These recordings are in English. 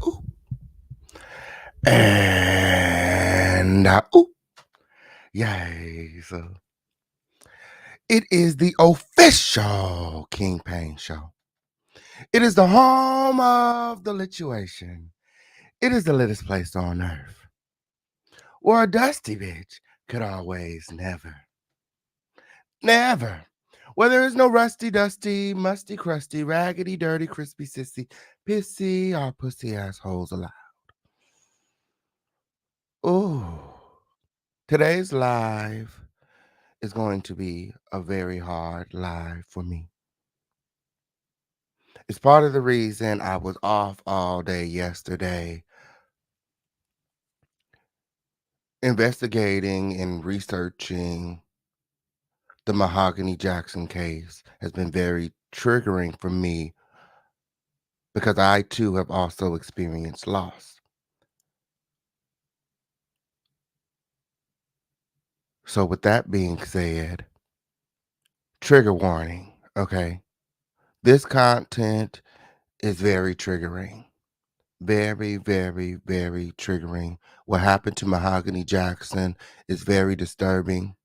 ooh, and ooh, yay. So it is the official King Pain show. It is the home of the lituation. It is the littest place on earth. Where a dusty bitch could always never. Where there is no rusty, dusty, musty, crusty, raggedy, dirty, crispy, sissy, pissy, or pussy assholes allowed. Ooh. Today's live is going to be a very hard live for me. It's part of the reason I was off all day yesterday investigating and researching the Mahogany Jackson case has been very triggering for me because I too have also experienced loss. So with that being said, trigger warning, okay? This content is very triggering. Very, very, very triggering. What happened to Mahogany Jackson is very disturbing.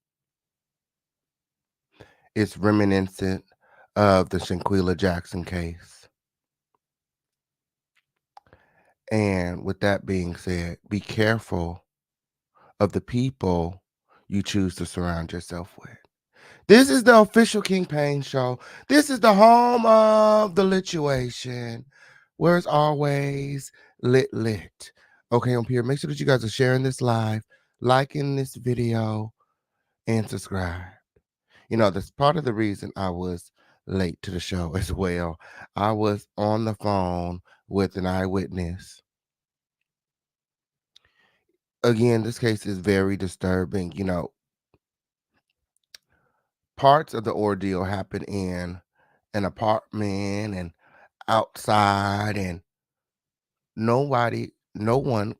It's reminiscent of the Shanquella Jackson case. And with that being said, be careful of the people you choose to surround yourself with. This is the official King Pain show. This is the home of the lituation, where it's always lit. Okay, I'm here. Make sure that you guys are sharing this live, liking this video, and subscribe. You know, that's part of the reason I was late to the show as well. I was on the phone with an eyewitness. Again, this case is very disturbing. You know, parts of the ordeal happen in an apartment and outside, and nobody, no one,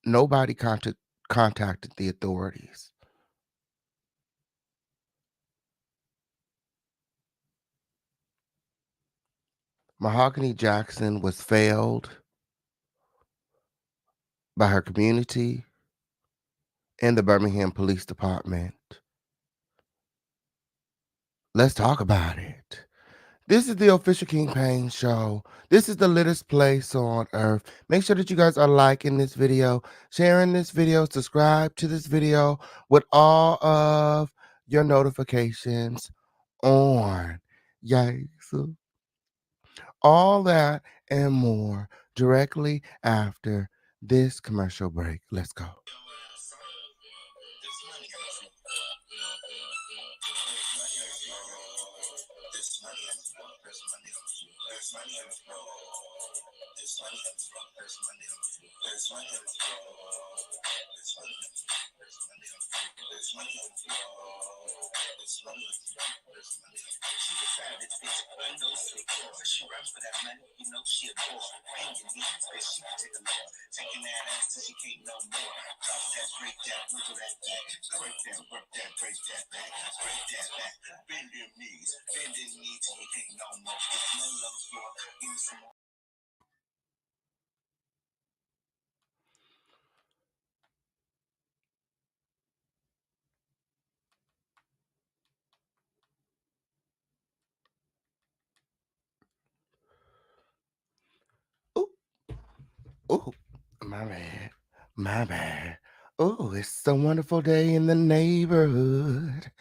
nobody contacted the authorities. Mahogany Jackson was failed by her community and the Birmingham Police Department. Let's talk about it. This is the official King Pain show. This is the littest place on earth. Make sure that you guys are liking this video, sharing this video, subscribe to this video with all of your notifications on. Yay. So all that and more directly after this commercial break. Let's go. Ooh, ooh, my bad. My bad. Oh, it's a wonderful day in the neighborhood.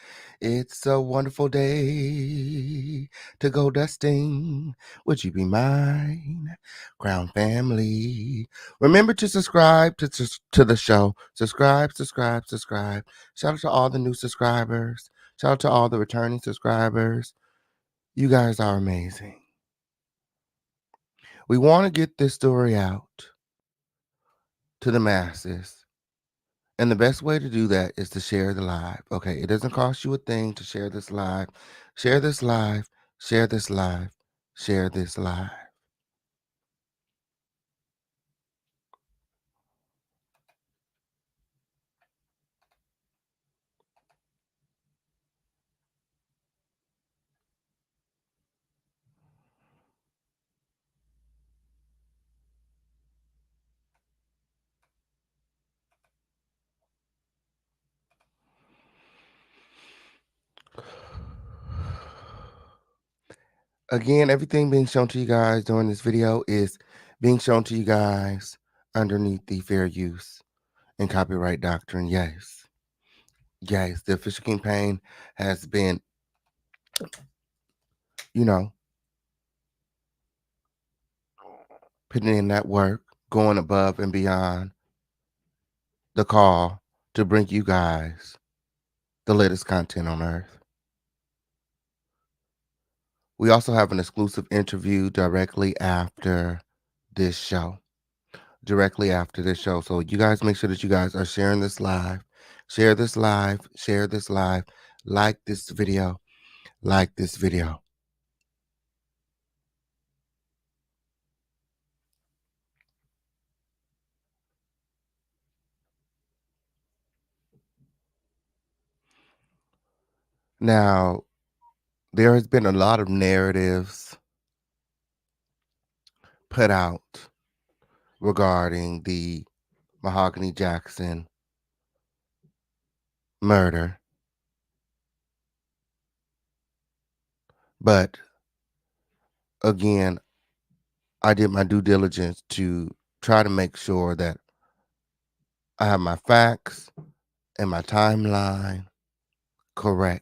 It's a wonderful day to go dusting. Would you be mine? Crown family. Remember to subscribe to the show. Subscribe. Shout out to all the new subscribers. Shout out to all the returning subscribers. You guys are amazing. We want to get this story out to the masses. And the best way to do that is to share the live. Okay, it doesn't cost you a thing to share this live. Share this live. Share this live. Share this live. Again, everything being shown to you guys during this video is being shown to you guys underneath the fair use and copyright doctrine. Yes. Yes, the official campaign has been, you know, putting in that work, going above and beyond the call to bring you guys the latest content on Earth. We also have an exclusive interview directly after this show. Directly after this show. So you guys make sure that you guys are sharing this live. Share this live. Share this live. Like this video. Like this video. Now, there has been a lot of narratives put out regarding the Mahogany Jackson murder. But again, I did my due diligence to try to make sure that I have my facts and my timeline correct.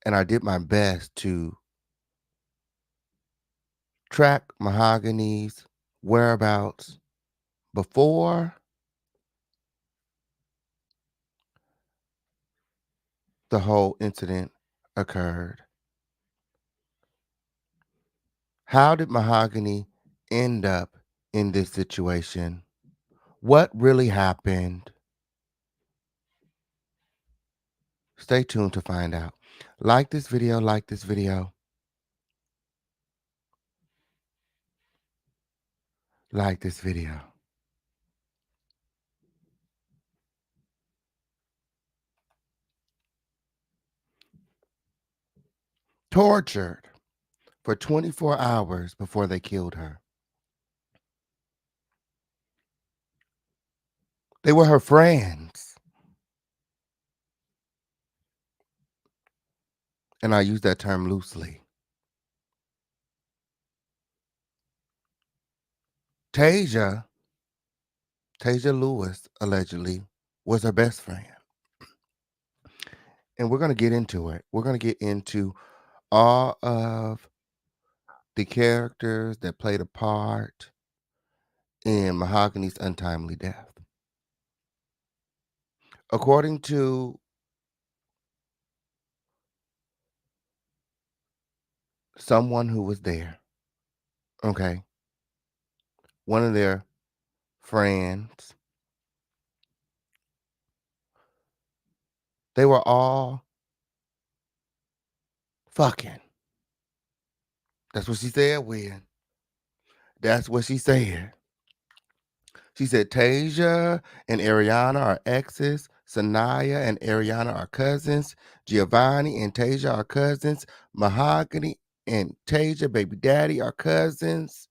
And I did my best to track Mahogany's whereabouts before the whole incident occurred. How did Mahogany end up in this situation? What really happened? Stay tuned to find out. Like this video, like this video, like this video. Tortured for 24 hours before they killed her. They were her friends. And I use that term loosely. Tasia Lewis, allegedly, was her best friend. And we're going to get into it. We're going to get into all of the characters that played a part in Mahogany's untimely death. According to someone who was there, okay, one of their friends, they were all fucking. That's what she said, Win. That's what she said. She said Tasia and Ariana are exes. Sanaya and Ariana are cousins. Giovanni and Tasia are cousins. Mahogany and Tasia, baby daddy, are cousins.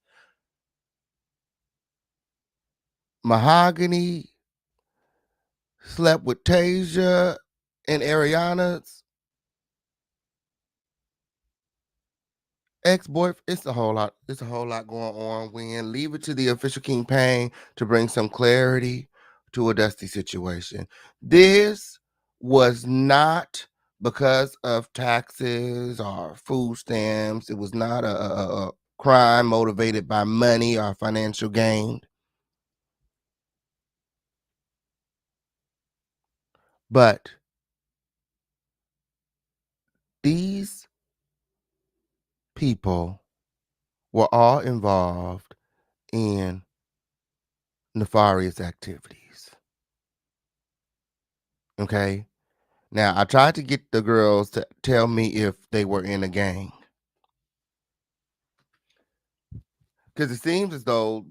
Mahogany slept with Tasia and Ariana's ex-boyfriend. It's a whole lot. It's a whole lot going on. When leave it to the official King Payne to bring some clarity to a dusty situation. This was not because of taxes or food stamps. It was not a crime motivated by money or financial gain. But these people were all involved in nefarious activities. Okay. Now, I tried to get the girls to tell me if they were in a gang. Because it seems as though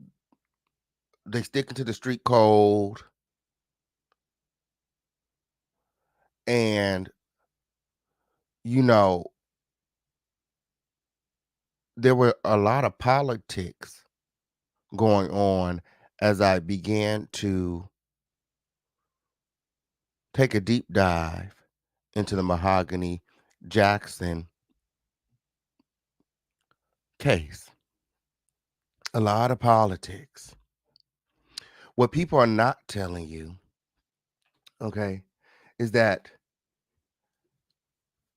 they sticking to the street code and, you know, there were a lot of politics going on as I began to take a deep dive into the Mahogany Jackson case. A lot of politics. What people are not telling you, okay, is that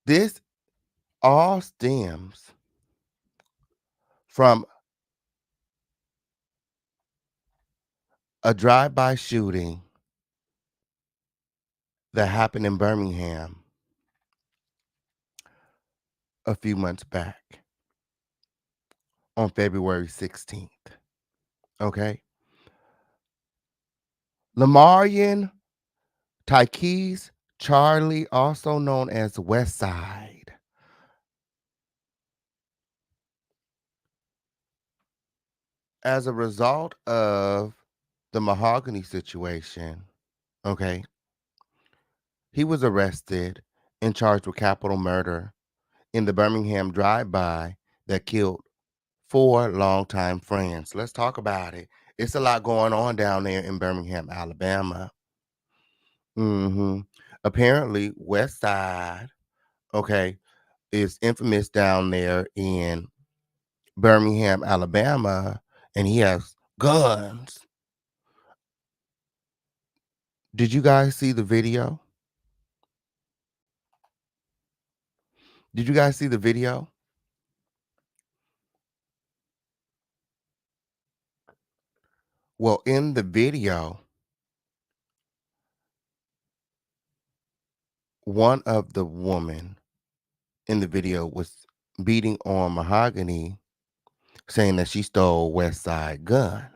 this all stems from a drive-by shooting that happened in Birmingham a few months back on February 16th. Okay. Lamarian Tykees Charlie, also known as West Side, as a result of the Mahogany situation, okay, he was arrested and charged with capital murder in the Birmingham drive-by that killed 4 longtime friends. Let's talk about it. It's a lot going on down there in Birmingham, Alabama. Mhm. Apparently, West Side, okay, is infamous down there in Birmingham, Alabama, and he has guns. Did you guys see the video? Did you guys see the video? Well, in the video, one of the woman in the video was beating on Mahogany, saying that she stole West Side gun.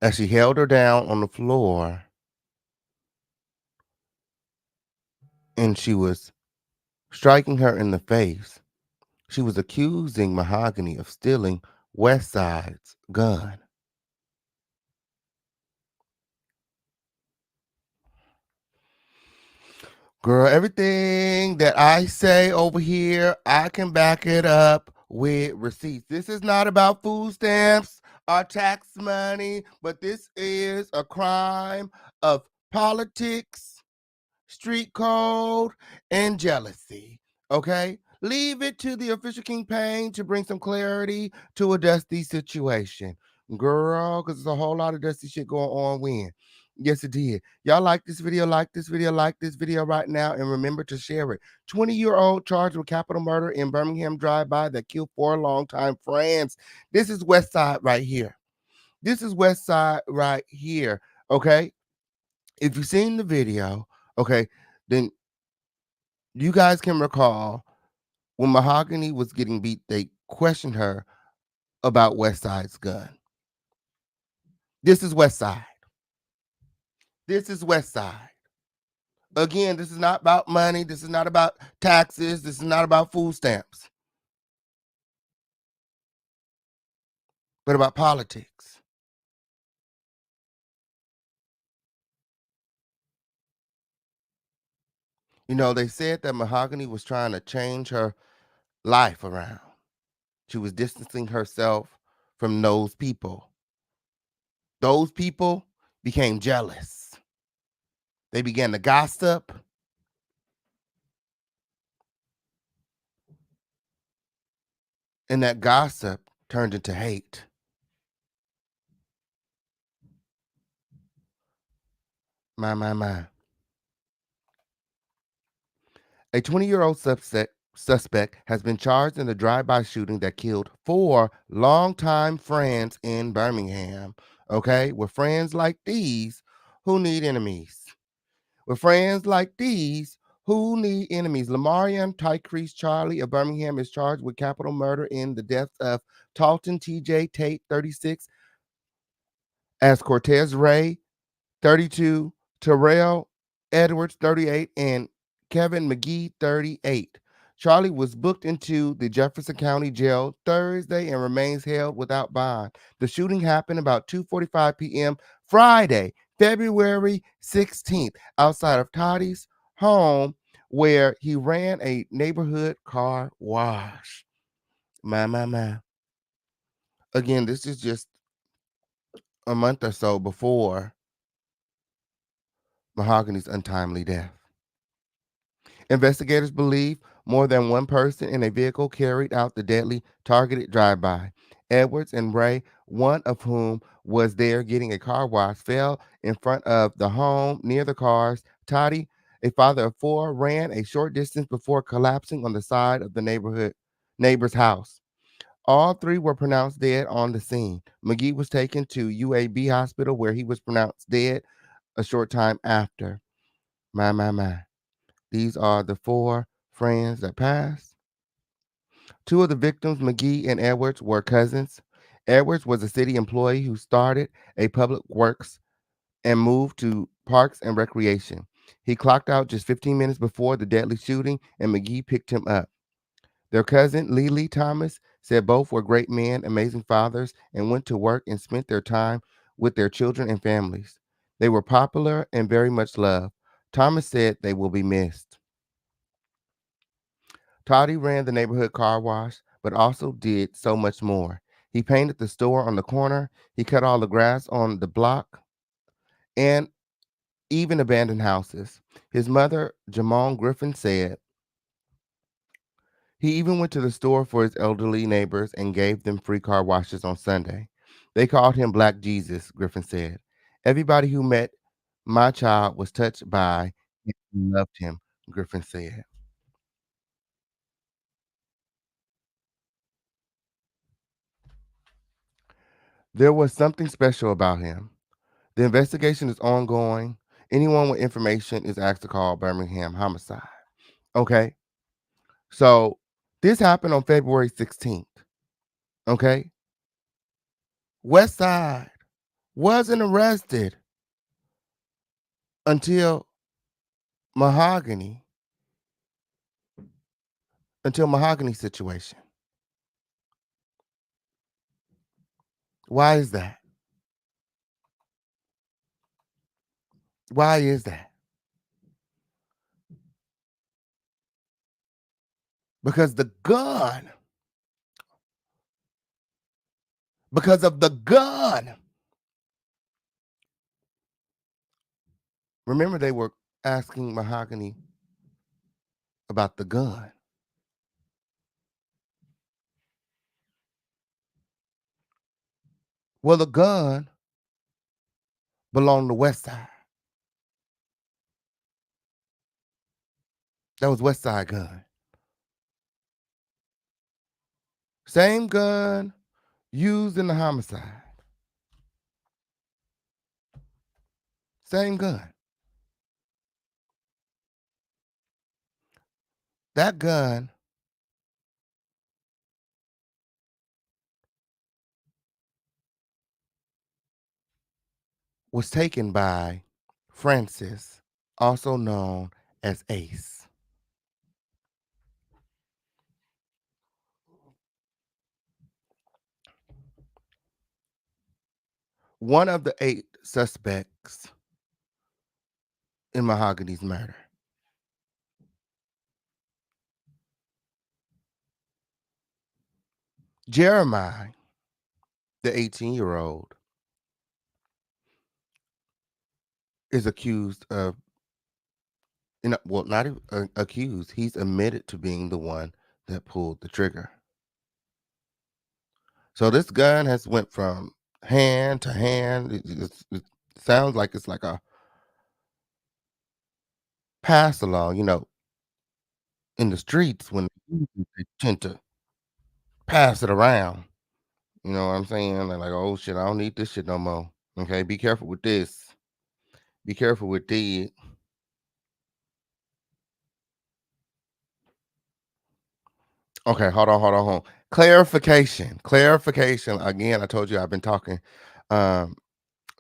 As she held her down on the floor and she was striking her in the face, she was accusing Mahogany of stealing West Side's gun. Girl, everything that I say over here, I can back it up with receipts. This is not about food stamps or tax money, but this is a crime of politics, street code, and jealousy. Okay? Leave it to the official King Payne to bring some clarity to a dusty situation. Girl, because there's a whole lot of dusty shit going on when. Yes, it did. Y'all like this video right now, and remember to share it. 20-year-old charged with capital murder in Birmingham drive-by that killed 4 longtime friends. This is West Side right here. This is West Side right here. Okay? If you've seen the video, okay, then you guys can recall when Mahogany was getting beat, they questioned her about West Side's gun. This is West Side. This is West Side. Again, this is not about money. This is not about taxes. This is not about food stamps, but about politics. You know, they said that Mahogany was trying to change her life around. She was distancing herself from those people. Those people became jealous. They began to gossip, and that gossip turned into hate. My. A 20-year-old suspect has been charged in the drive-by shooting that killed 4 longtime friends in Birmingham. Okay, with friends like these, who need enemies? With friends like these, who need enemies? Lamarian Tycrease Charlie of Birmingham is charged with capital murder in the deaths of Talton T.J. Tate, 36, as Cortez Ray, 32, Terrell Edwards, 38, and Kevin McGee, 38. Charlie was booked into the Jefferson County Jail Thursday and remains held without bond. The shooting happened about 2:45 p.m. Friday, February 16th, outside of Toddy's home, where he ran a neighborhood car wash. My. Again, this is just a month or so before Mahogany's untimely death. Investigators believe more than one person in a vehicle carried out the deadly targeted drive-by. Edwards and Ray, one of whom was there getting a car wash, fell in front of the home near the cars. Toddy, a father of four, ran a short distance before collapsing on the side of the neighbor's house. All three were pronounced dead on the scene. McGee was taken to UAB hospital where he was pronounced dead a short time after. My. These are the four friends that passed. Two of the victims, McGee and Edwards, were cousins. Edwards was a city employee who started a public works and moved to parks and recreation. He clocked out just 15 minutes before the deadly shooting, and McGee picked him up. Their cousin, Lee Thomas, said both were great men, amazing fathers, and went to work and spent their time with their children and families. They were popular and very much loved. Thomas said they will be missed. Toddy ran the neighborhood car wash, but also did so much more. He painted the store on the corner, he cut all the grass on the block, and even abandoned houses. His mother, Jamon Griffin, said he even went to the store for his elderly neighbors and gave them free car washes on Sunday. They called him Black Jesus, Griffin said. Everybody who met my child was touched by and loved him, Griffin said. There was something special about him. The investigation is ongoing. Anyone with information is asked to call Birmingham Homicide. Okay. So this happened on February 16th. Okay. West Side wasn't arrested until Mahogany, Mahogany situation. Why is that? Why is that? Because the gun, because of the gun. Remember, they were asking Mahogany about the gun. Well, the gun belonged to West Side. That was West Side gun. Same gun used in the homicide. Same gun. That gun was taken by Francis, also known as Ace. One of the 8 suspects in Mahogany's murder. Jeremiah, the 18-year-old, is accused of, well, not accused, he's admitted to being the one that pulled the trigger. So this gun has went from hand to hand. It sounds like it's like a pass along, in the streets when they tend to pass it around. You know what I'm saying? They're like, oh shit, I don't need this shit no more. Okay, be careful with this. Be careful with this. Okay, hold on. Clarification. Again, I told you I've been talking um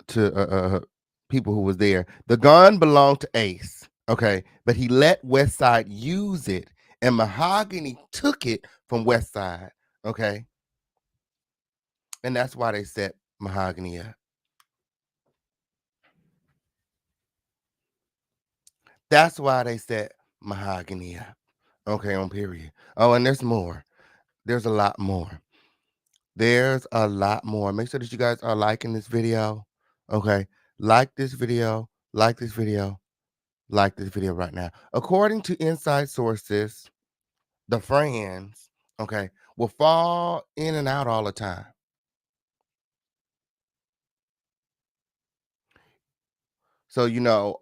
to people who was there. The gun belonged to Ace, okay, but he let West Side use it, and Mahogany took it from West Side, okay, and that's why they set Mahogany up. That's why they set Mahogany up, okay, on period. Oh, and there's more. There's a lot more. There's a lot more. Make sure that you guys are liking this video, okay. Like this video. like this video right now. According to inside sources, the friends, okay, will fall in and out all the time. So,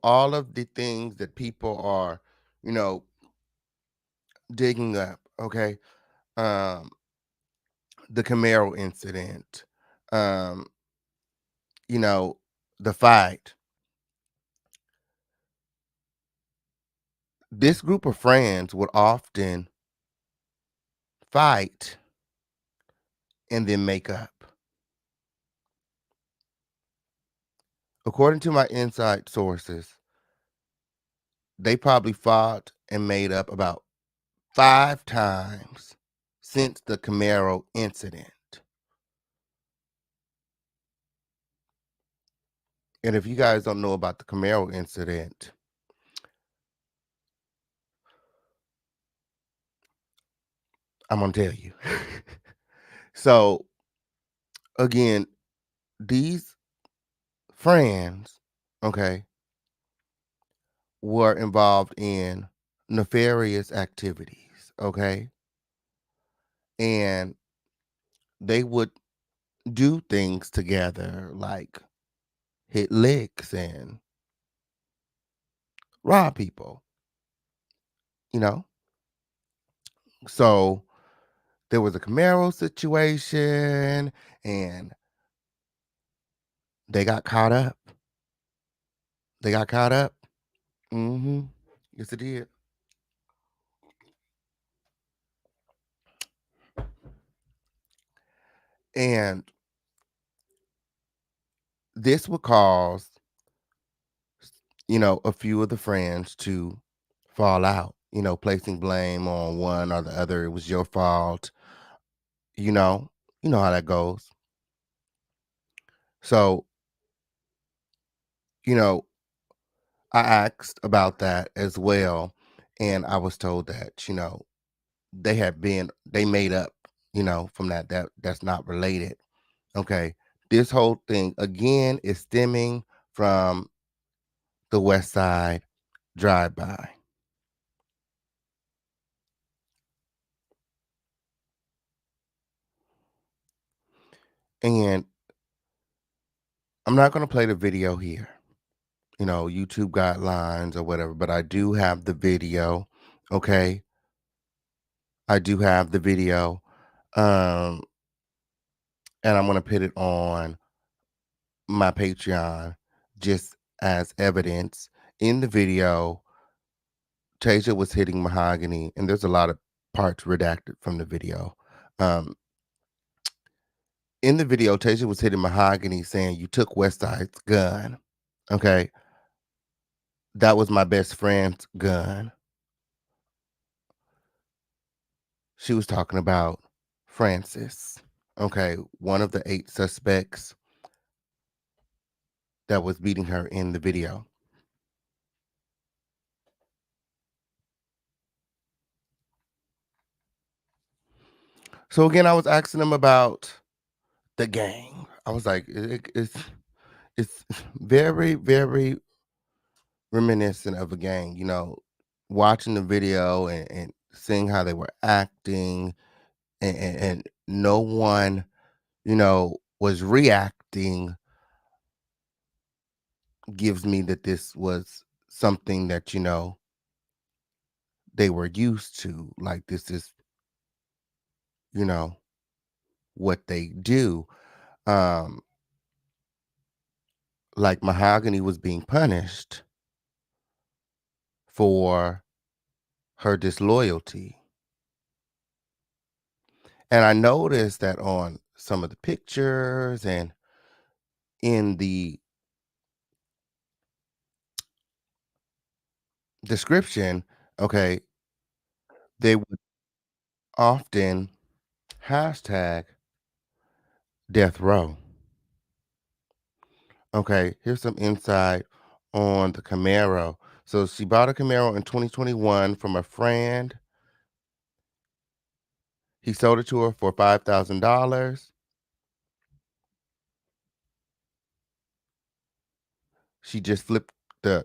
all of the things that people are, you know, digging up, okay? Um, the Camaro incident, um, you know, the fight. This group of friends would often fight and then make up. According to my inside sources, they probably fought and made up about 5 times since the Camaro incident. And if you guys don't know about the Camaro incident, I'm gonna tell you. So, again, these friends, okay, were involved in nefarious activities, okay? And they would do things together like hit licks and rob people, you know? So there was a Camaro situation and they got caught up. They got caught up. Mhm. Yes, it did. And this would cause, a few of the friends to fall out, placing blame on one or the other. It was your fault, you know. You know how that goes. So, you know, I asked about that as well. And I was told that, they made up, from that's not related. Okay. This whole thing again is stemming from the West Side drive-by. And I'm not gonna play the video here, YouTube guidelines or whatever, but I do have the video. Okay. I do have the video. Um, and I'm gonna put it on my Patreon just as evidence. In the video, Tasia was hitting Mahogany, and there's a lot of parts redacted from the video. Um, in the video, Tasia was hitting Mahogany saying, "You took Westside's gun." Okay. That was my best friend's gun. She was talking about Francis. Okay. One of the 8 suspects that was beating her in the video. So again, I was asking them about the gang. I was like, it's very, very reminiscent of a gang, watching the video and seeing how they were acting and no one, was reacting gives me that this was something that, they were used to. Like this is, you know, what they do. Um, like Mahogany was being punished for her disloyalty. And I noticed that on some of the pictures and in the description, okay, they would often hashtag death row. Okay, here's some insight on the Camaro. So she bought a Camaro in 2021 from a friend. He sold it to her for $5,000. She just flipped the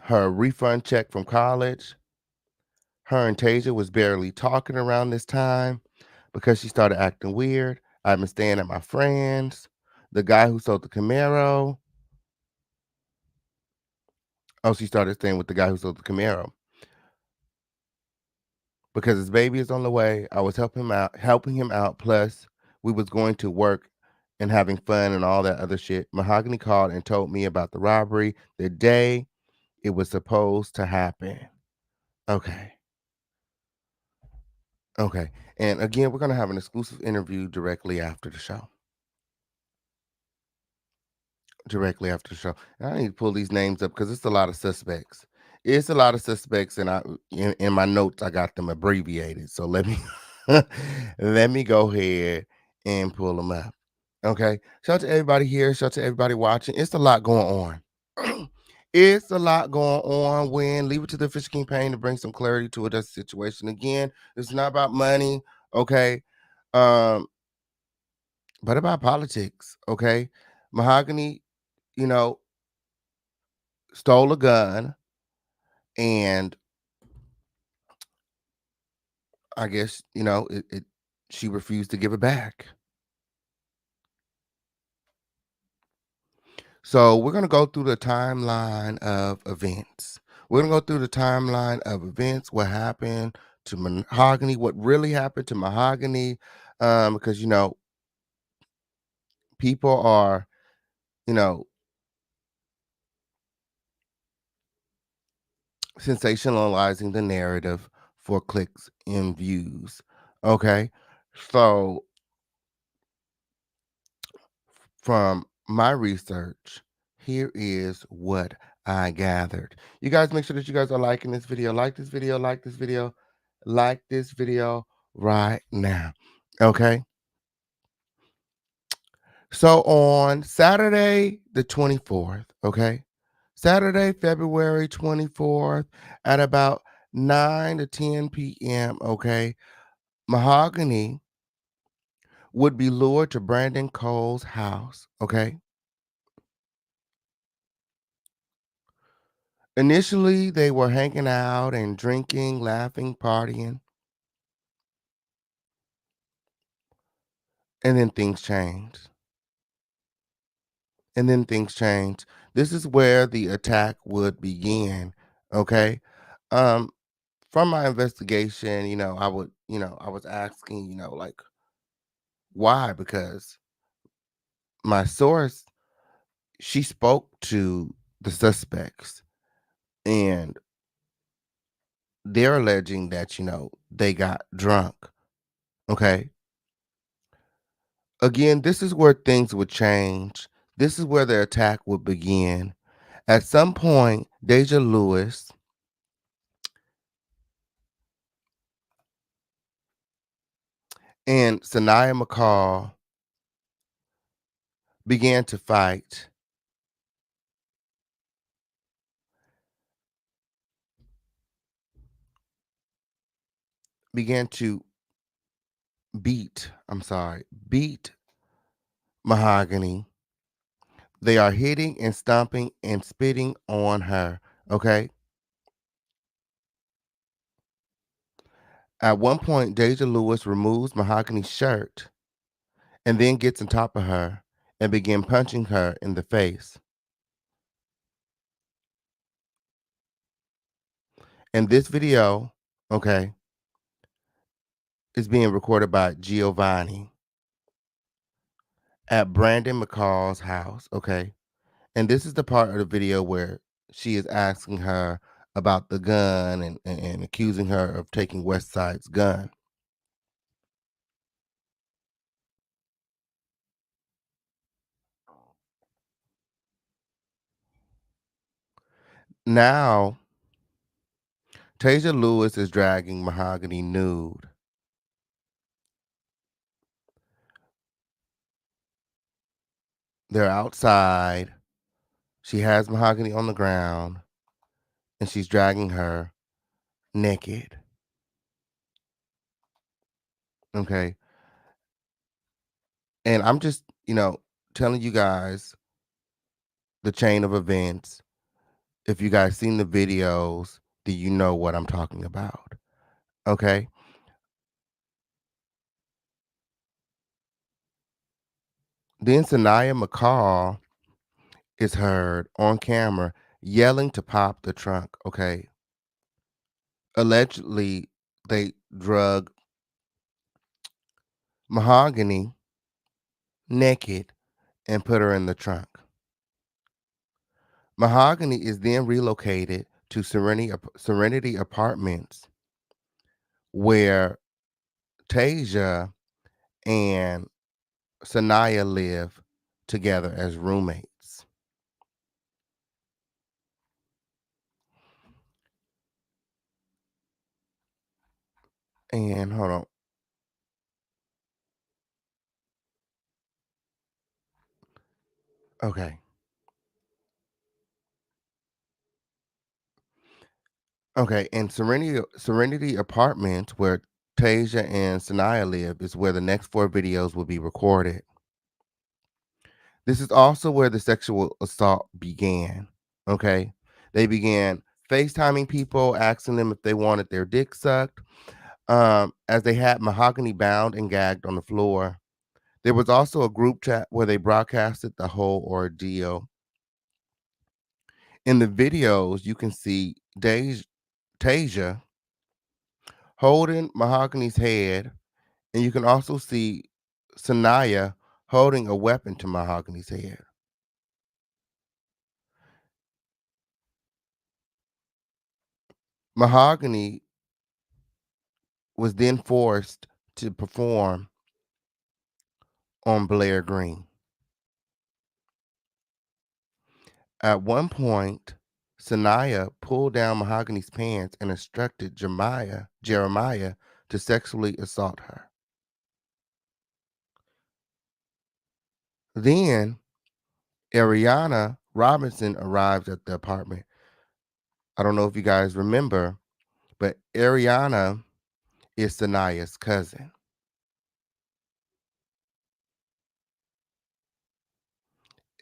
her refund check from college. Her and Tasia was barely talking around this time because she started acting weird. I've been staying at my friend's. The guy who sold the Camaro. Oh, she started staying with the guy who sold the Camaro because his baby is on the way. I was helping him out. Plus, we was going to work and having fun and all that other shit. Mahogany called and told me about the robbery the day it was supposed to happen. Okay. Okay. And again, we're gonna have an exclusive interview directly after the show. Directly after the show. And I need to pull these names up because it's a lot of suspects. It's a lot of suspects, and in my notes I got them abbreviated. So let me let me go ahead and pull them up. Okay. Shout out to everybody here. Shout out to everybody watching. It's a lot going on. It's a lot going on. When leave it to the Fish King Pain to bring some clarity to a situation. Again, it's not about money. Okay. Um, but about politics. Okay. Mahogany, you know, stole a gun, and I guess, she refused to give it back. So we're gonna go through the timeline of events. We're gonna go through the timeline of events, what happened to Mahogany, what really happened to Mahogany, because people are, you know, sensationalizing the narrative for clicks and views. Okay. So from my research, here is what I gathered. You guys make sure that you guys are liking this video. Like this video, like this video, like this video right now. Okay. So on Saturday, the 24th, okay, Saturday, February 24th at about 9 to 10 p.m., okay, Mahogany would be lured to Brandon Cole's house, okay? Initially, they were hanging out and drinking, laughing, partying, and then things changed. And then things changed. This is where the attack would begin, okay? Um, from my investigation, I was asking, like, why? Because my source, she spoke to the suspects, and they're alleging that, they got drunk, okay? Again, this is where things would change. This is where the attack would begin. At some point, Deja Lewis and Sanaya McCall began to fight, began to beat Mahogany. They are hitting and stomping and spitting on her. Okay. At one point, Deja Lewis removes Mahogany's shirt and then gets on top of her and begin punching her in the face. And this video, okay, is being recorded by Giovanni at Brandon McCall's house. Okay. And this is the part of the video where she is asking her about the gun and accusing her of taking West Side's gun. Now, Tasia Lewis is dragging Mahogany nude. They're outside. She has Mahogany on the ground and she's dragging her naked. Okay. And I'm just, telling you guys the chain of events. If you guys seen the videos, do you know what I'm talking about? Okay. Then Sanaya McCall is heard on camera yelling to pop the trunk. Okay. Allegedly, they drug Mahogany naked and put her in the trunk. Mahogany is then relocated to Serenity Apartments, where Tasia and Sanaya live together as roommates. And hold on. Okay. Okay. And Serenity Apartments, where Tasia and Sanaya live, is where the next four videos will be recorded. This is also where the sexual assault began. Okay. They began FaceTiming people, asking them if they wanted their dick sucked. As they had Mahogany bound and gagged on the floor. There was also a group chat where they broadcasted the whole ordeal. In the videos, you can see Tasia holding Mahogany's head, and you can also see Sanaya holding a weapon to Mahogany's head. Mahogany was then forced to perform on Blair Green. At one point, Sanaya pulled down Mahogany's pants and instructed Jeremiah to sexually assault her. Then Ariana Robinson arrived at the apartment. I don't know if you guys remember, but Ariana is Sanaya's cousin.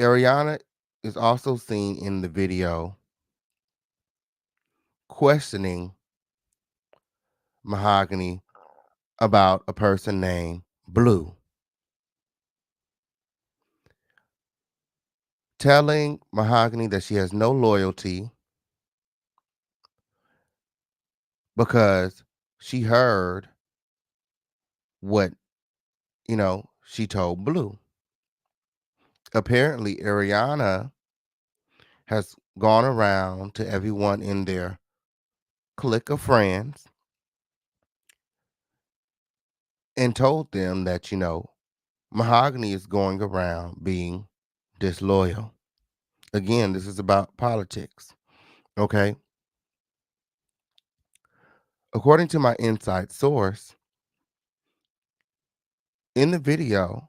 Ariana is also seen in the video questioning Mahogany about a person named Blue, telling Mahogany that she has no loyalty because she heard what, she told Blue. Apparently, Ariana has gone around to everyone in their clique of friends and told them that, Mahogany is going around being disloyal. Again, this is about politics. Okay. According to my inside source, in the video,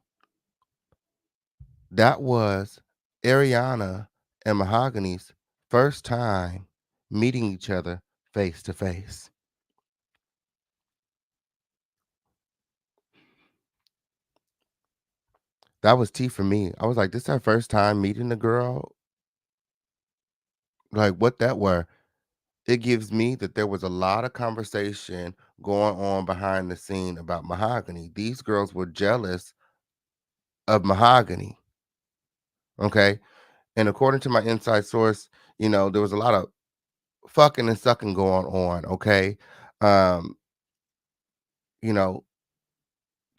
that was Ariana and Mahogany's first time meeting each other face to face. That was tea for me. I was like, this is our first time meeting the girl. Like, what that were. It gives me that there was a lot of conversation going on behind the scene about Mahogany. These girls were jealous of Mahogany. Okay. And according to my inside source, there was a lot of fucking and sucking going on. Okay. Um, you know,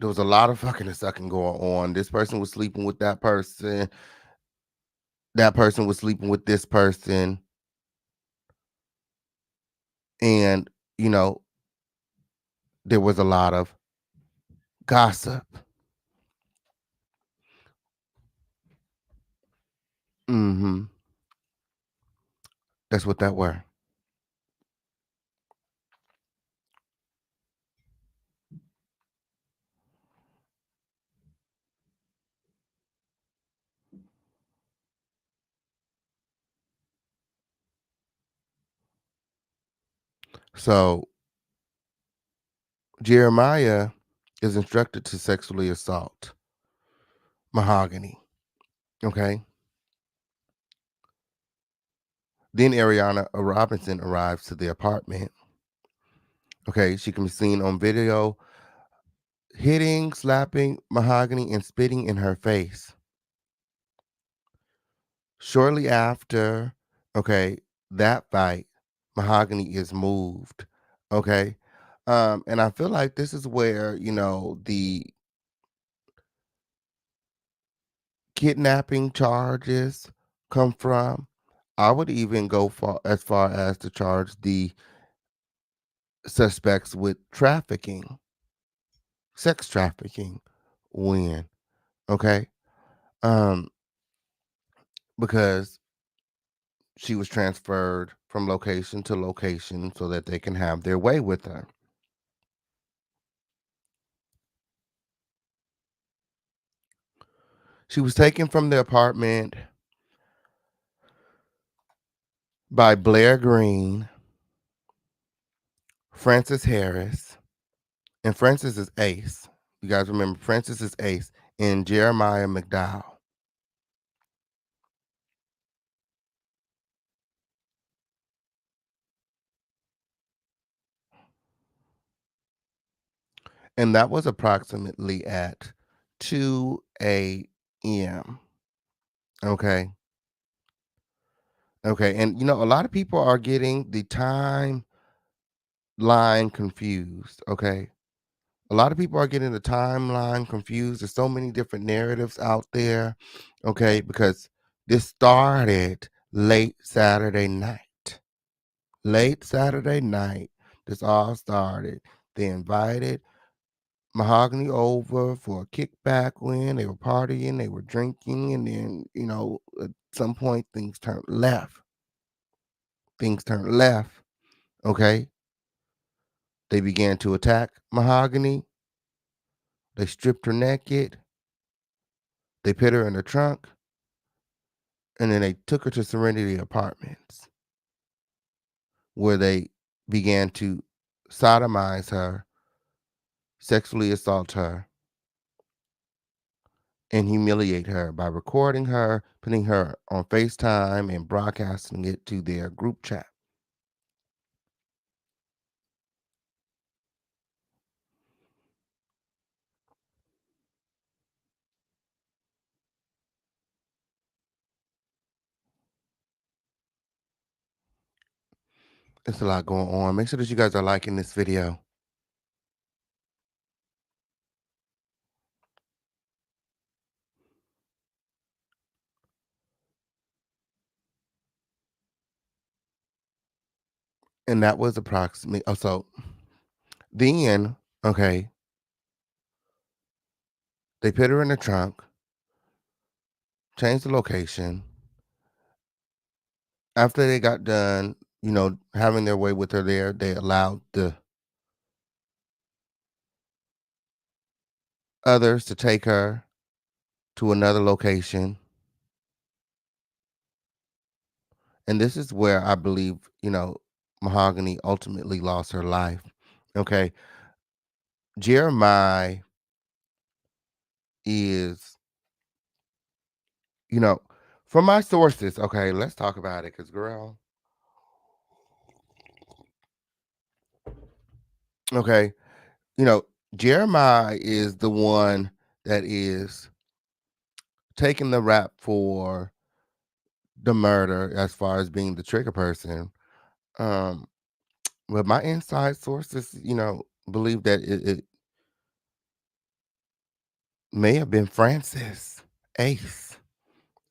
there was a lot of fucking and sucking going on. This person was sleeping with that person. That person was sleeping with this person. And, there was a lot of gossip. Hmm. That's what that were. So Jeremiah is instructed to sexually assault Mahogany. Okay. Then Ariana Robinson arrives to the apartment. Okay, she can be seen on video hitting, slapping Mahogany and spitting in her face. Shortly after, okay, that fight, Mahogany is moved. Okay. And I feel like this is where, the kidnapping charges come from. I would even go far as to charge the suspects with trafficking, sex trafficking, when, okay? Um, because she was transferred from location to location so that they can have their way with her. She was taken from the apartment by Blair Green, Francis Harris, and Francis is Ace. You guys remember Francis is Ace, and Jeremiah McDowell. And that was approximately at 2 a.m. Okay. Okay. And a lot of people are getting the timeline confused. Okay. A lot of people are getting the timeline confused. There's so many different narratives out there. Okay. Because this started late Saturday night. Late Saturday night, this all started. They invited Mahogany over for a kickback when they were partying, they were drinking, and then, at some point things turned left. Things turned left. Okay. They began to attack Mahogany. They stripped her naked. They put her in the trunk. And then they took her to Serenity Apartments where they began to sodomize her, sexually assault her, and humiliate her by recording her, putting her on FaceTime, and broadcasting it to their group chat. There's a lot going on. Make sure that you guys are liking this video. And that was approximately, oh, so then, okay, they put her in the trunk, changed the location. After they got done, having their way with her there, they allowed the others to take her to another location. And this is where I believe, Mahogany ultimately lost her life. Okay. Jeremiah is, you know, from my sources, okay, let's talk about it because, girl, okay, you know, Jeremiah is the one that is taking the rap for the murder as far as being the trigger person. Um, but my inside sources, believe that it may have been Francis Ace,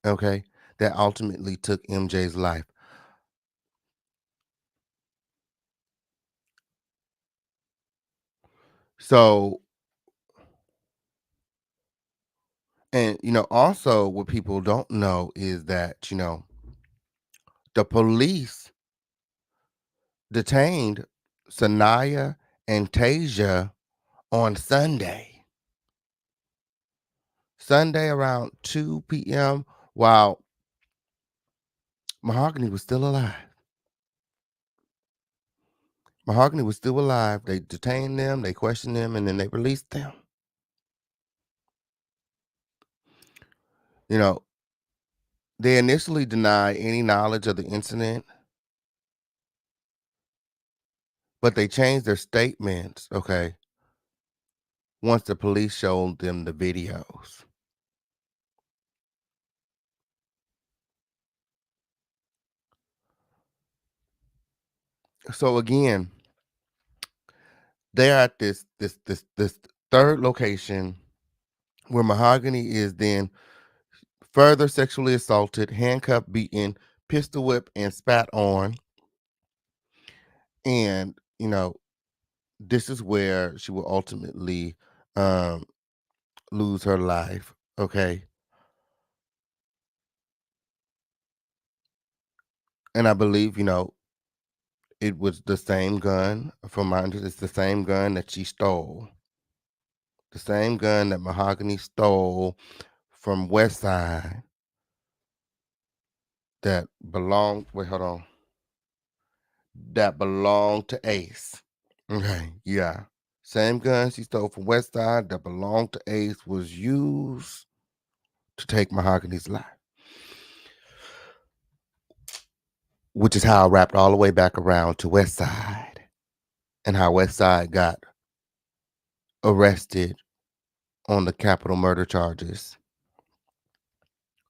okay, that ultimately took MJ's life. So, and also what people don't know is that, the police detained Sanaya and Tasia on Sunday. Sunday around 2 p.m. while Mahogany was still alive. Mahogany was still alive. They detained them, they questioned them, and then they released them. You know, They initially denied any knowledge of the incident, but they changed their statements, okay, once the police showed them the videos. So again, they're at this third location where Mahogany is then further sexually assaulted, handcuffed, beaten, pistol whipped, and spat on. And, this is where she will ultimately um, lose her life. Okay. And I believe, it was the same gun. From my understanding, it's the same gun that she stole. The same gun that Mahogany stole from West Side that belonged, wait, hold on, that belonged to Ace. Okay. Yeah. Same gun she stole from West Side that belonged to Ace was used to take Mahogany's life, which is how I wrapped all the way back around to West Side and how West Side got arrested on the capital murder charges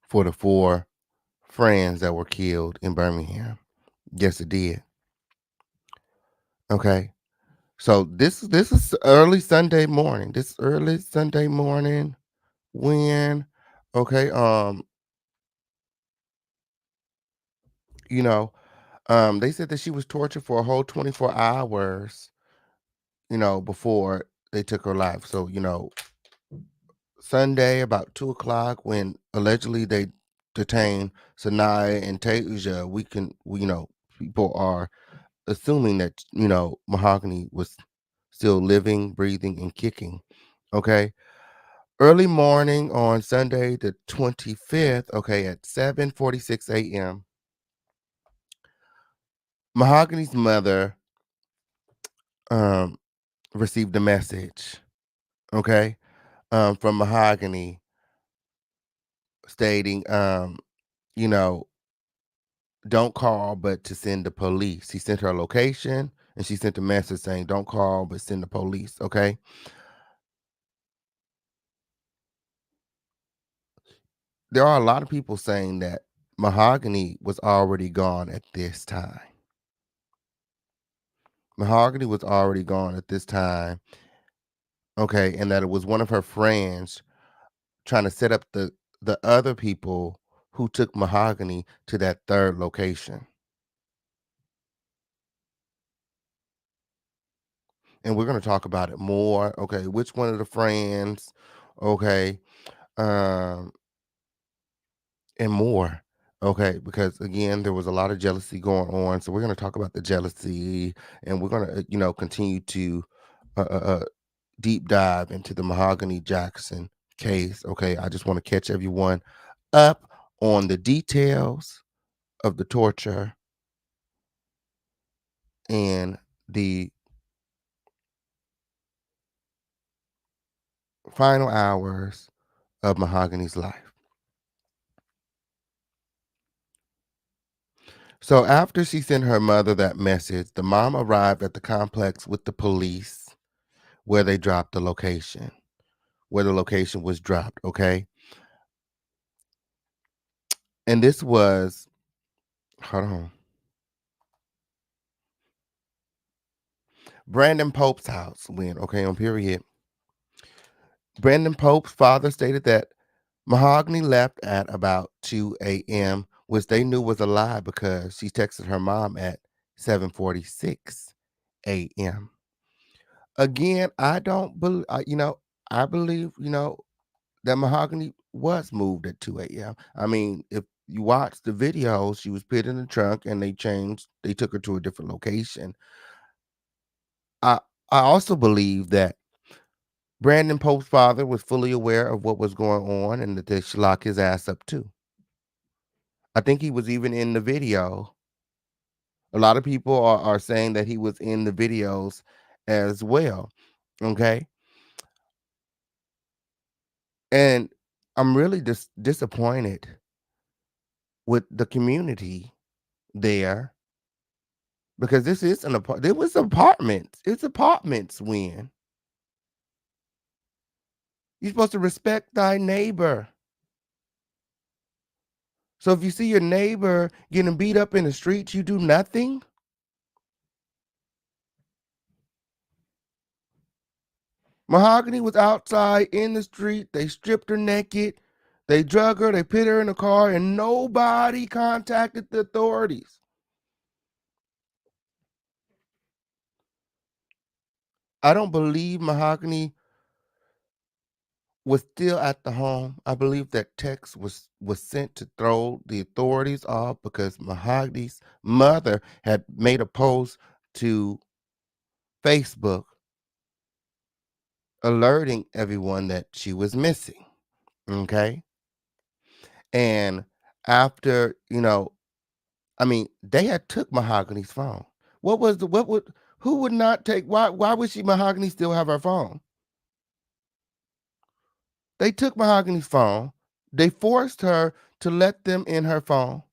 for the 4 friends that were killed in Birmingham. Yes, it did. Okay. So this is early Sunday morning. This early Sunday morning when okay, you know, they said that she was tortured for a whole 24 hours, before they took her life. So, Sunday about 2 o'clock when allegedly they detained Sanaya and Tasia, people are assuming that, Mahogany was still living, breathing, and kicking. Okay. Early morning on Sunday the 25th, okay, at 7:46 a.m., Mahogany's mother um received a message, okay, from Mahogany stating, you know, don't call, but to send the police. He sent her a location and she sent a message saying, don't call, but send the police. Okay. There are a lot of people saying that Mahogany was already gone at this time. Mahogany was already gone at this time. Okay. And that it was one of her friends trying to set up the other people who took Mahogany to that third location. And we're going to talk about it more. Okay. Which one of the friends? Okay. Um, and more. Okay, because again, there was a lot of jealousy going on. So we're going to talk about the jealousy, and we're going to, continue to deep dive into the Mahogany Jackson case. Okay, I just want to catch everyone up on the details of the torture and the final hours of Mahogany's life. So after she sent her mother that message, the mom arrived at the complex with the police where they dropped the location, where the location was dropped, okay? And this was hold on. Brandon Pope's house when, okay, on period. Brandon Pope's father stated that Mahogany left at about 2 a.m., which they knew was a lie because she texted her mom at 7:46 a.m. Again, I don't believe, I believe, that Mahogany was moved at 2 a.m. I mean, if you watch the video, she was put in the trunk and they took her to a different location. I I also believe that Brandon Pope's father was fully aware of what was going on and that they should lock his ass up too. I think he was even in the video. A lot of people are saying that he was in the videos as well. Okay. And I'm really disappointed with the community there because this is an apart it was apartments. It's apartments when you're supposed to respect thy neighbor. So if you see your neighbor getting beat up in the streets, you do nothing. Mahogany was outside in the street. They stripped her naked. They drug her. They put her in a car, and nobody contacted the authorities. I don't believe Mahogany was still at the home. I believe that text was sent to throw the authorities off because Mahogany's mother had made a post to Facebook alerting everyone that she was missing. Okay. And after, I mean, they had took Mahogany's phone. What would who would not take why would she Mahogany still have her phone? They took Mahogany's phone. They forced her to let them in her phone.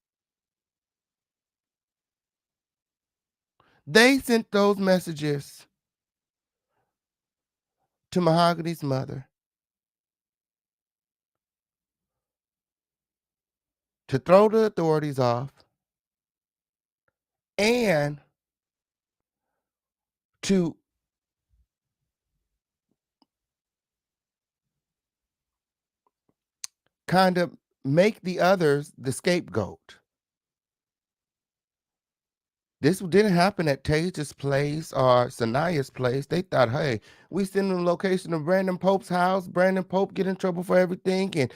They sent those messages to Mahogany's mother to throw the authorities off and to kind of make the others the scapegoat. This didn't happen at Tage's place or Sanaya's place. They thought, hey, we send them location of Brandon Pope's house. Brandon Pope get in trouble for everything. And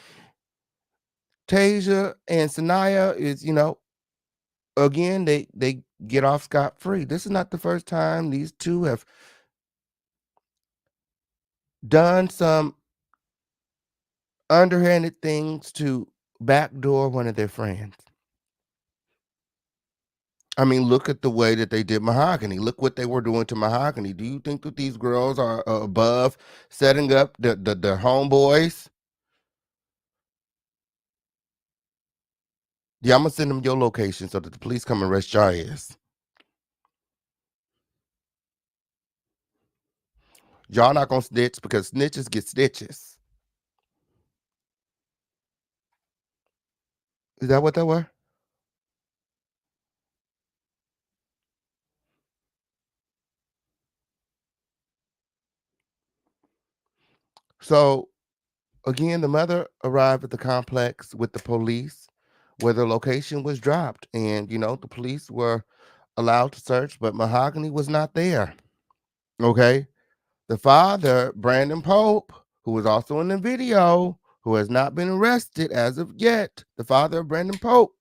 Tasia and Sanaya is, again, they get off scot-free. This is not the first time these two have done some underhanded things to backdoor one of their friends. I mean, look at the way that they did Mahogany. Look what they were doing to Mahogany. Do you think that these girls are above setting up the homeboys? Yeah, I'm gonna send them your location so that the police come and arrest your ass. Y'all not gonna snitch because snitches get stitches. Is that what they were? So again, the mother arrived at the complex with the police where the location was dropped. And the police were allowed to search, but Mahogany was not there. Okay. The father, Brandon Pope, who was also in the video, who has not been arrested as of yet, the father of Brandon Pope.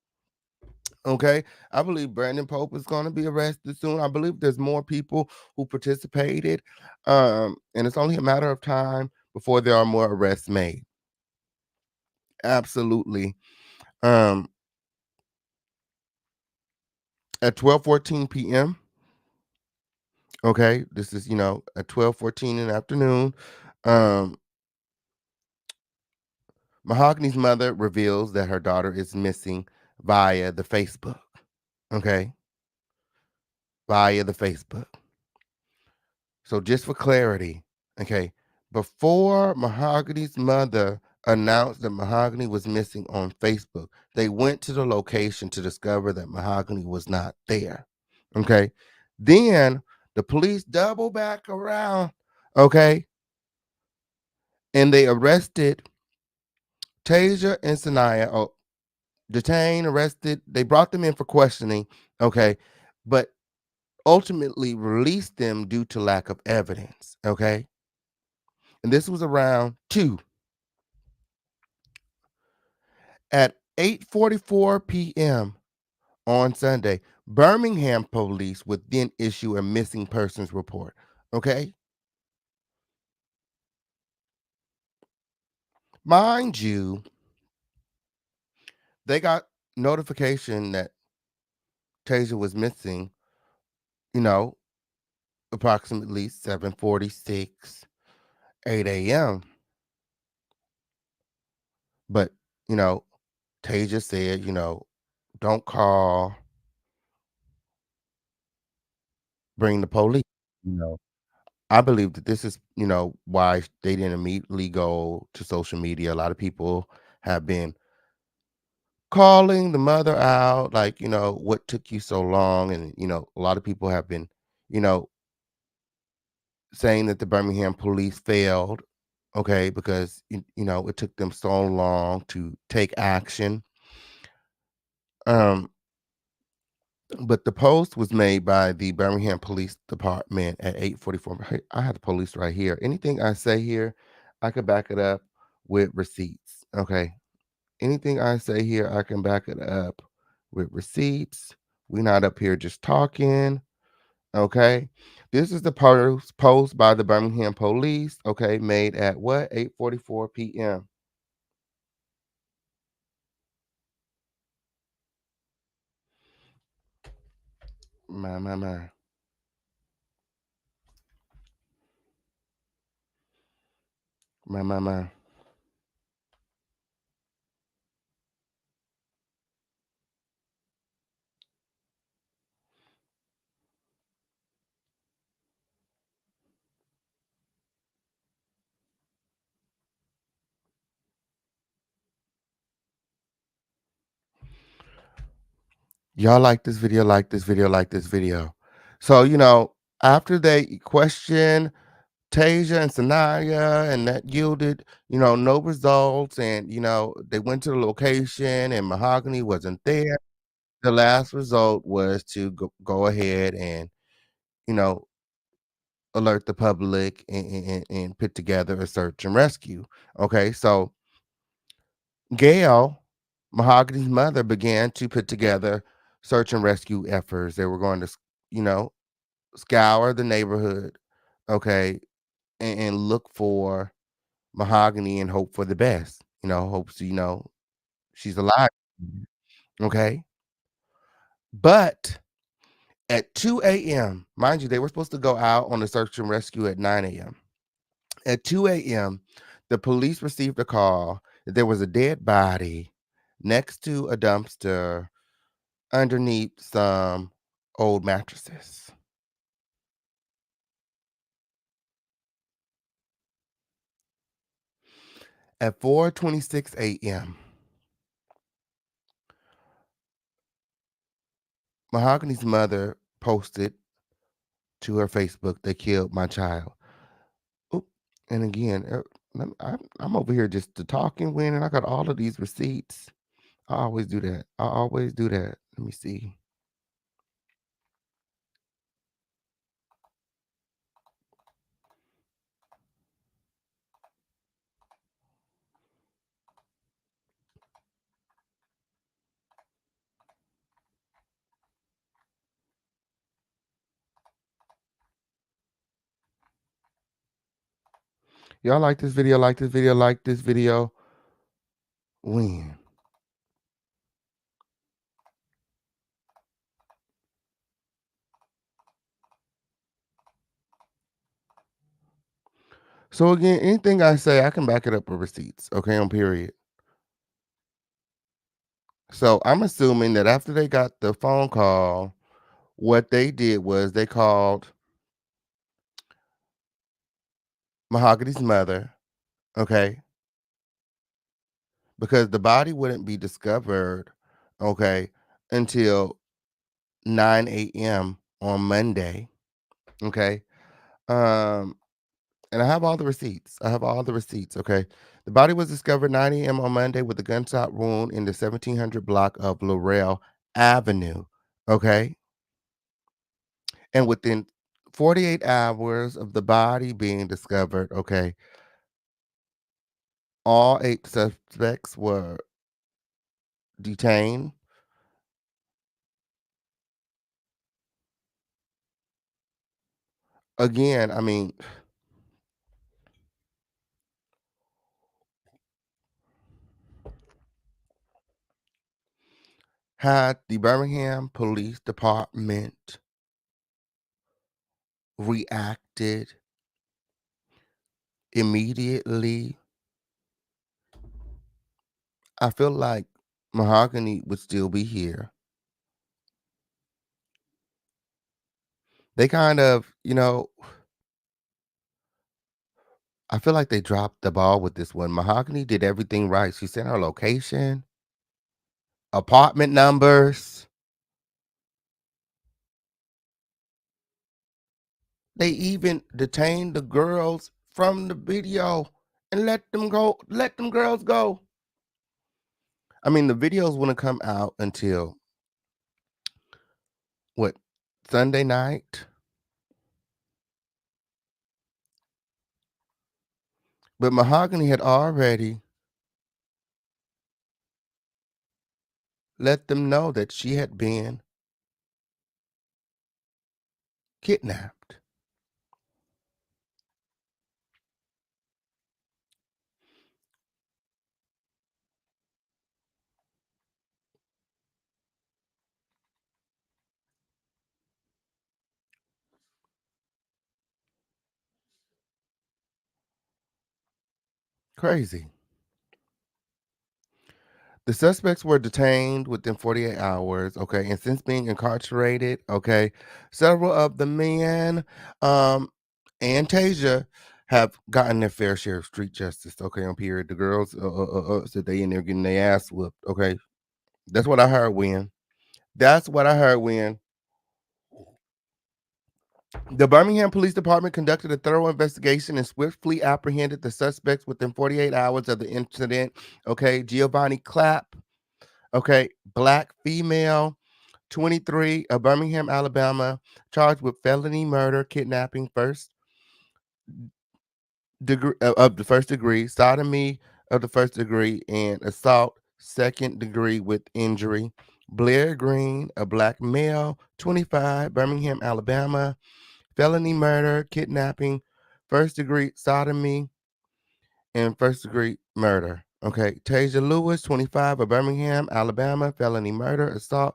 Okay, I believe Brandon Pope is going to be arrested soon. I believe there's more people who participated, and it's only a matter of time before there are more arrests made. Absolutely. Um, at 12:14 p.m. Okay, this is at 12:14 in the afternoon. Um, Mahogany's mother reveals that her daughter is missing via the Facebook. Okay, via the Facebook. So just for clarity, okay, before Mahogany's mother announced that Mahogany was missing on Facebook, they went to the location to discover that Mahogany was not there. Okay. Then the police double back around, okay, and they arrested Tasia and Sanaya. Oh, detained, arrested. They brought them in for questioning, okay, but ultimately released them due to lack of evidence, okay? And this was around 2 at 8:44 p.m. on Sunday. Birmingham police would then issue a missing persons report, okay? Mind you, they got notification that Tasia was missing, you know, approximately 7:46, 8 a.m. But, you know, Tasia said, don't call, bring the police, you know. I believe that this is, why they didn't immediately go to social media. A lot of people have been calling the mother out, like, "What took you so long?" And, a lot of people have been, you know, saying that the Birmingham police failed, okay, because, it took them so long to take action. Um, but the post was made by the Birmingham Police Department at 8:44. Hey, I had the police right here. Anything I say here, I could back it up with receipts, okay? Anything I say here, I can back it up with receipts. We're not up here just talking, okay? This is the post by the Birmingham Police, okay, made at what? 8:44 p.m. My, my, my. My, my, my. Y'all like this video, like this video, like this video. So, after they question Tasia and Sanaya and that yielded, no results, and, they went to the location and Mahogany wasn't there. The last result was to go ahead and, you know, alert the public and put together a search and rescue. Okay, so Gail, Mahogany's mother, began to put together search and rescue efforts. They were going to, you know, scour the neighborhood, okay, and look for Mahogany and hope for the best. Hopes, she's alive. Okay. But at 2 a.m., mind you, they were supposed to go out on the search and rescue at 9 a.m. At 2 a.m., the police received a call that there was a dead body next to a dumpster underneath some old mattresses. At 4:26 a.m., Mahogany's mother posted to her Facebook, "They killed my child." Oop, and again, I'm over here just to talking when, and I got all of these receipts. I always do that. I always do that. Let me see. Y'all like this video? Like this video? Like this video? When? So again, anything I say, I can back it up with receipts. Okay, on period. So I'm assuming that after they got the phone call, what they did was they called Mahogany's mother, okay, because the body wouldn't be discovered, okay, until 9 a.m. on Monday. Okay. Um, and I have all the receipts. I have all the receipts. Okay. The body was discovered 9 a.m. on Monday with a gunshot wound in the 1700 block of Laurel Avenue. Okay. And within 48 hours of the body being discovered, okay, all 8 suspects were detained. Again, I mean, had the Birmingham Police Department reacted immediately, I feel like Mahogany would still be here. They kind of, I feel like they dropped the ball with this one. Mahogany did everything right. She sent her location, apartment numbers. They even detained the girls from the video and let them go, let them girls go. I mean, the videos wouldn't come out until what, Sunday night? But Mahogany had already let them know that she had been kidnapped. Crazy. The suspects were detained within 48 hours, okay, and since being incarcerated, okay, several of the men and Tasia have gotten their fair share of street justice, okay, on period. The girls said they in there getting their ass whooped, okay. That's what I heard when. That's what I heard when. The Birmingham Police Department conducted a thorough investigation and swiftly apprehended the suspects within 48 hours of the incident. Okay, Giovanni Clapp, okay, black female, 23, of Birmingham, Alabama, charged with felony murder, kidnapping, first degree of the first degree, sodomy of the first degree, and assault, second degree with injury. Blair Green, a black male, 25, Birmingham, Alabama, felony murder, kidnapping, first degree sodomy, and first degree murder. Okay. Tasia Lewis, 25, of Birmingham, Alabama, felony murder, assault,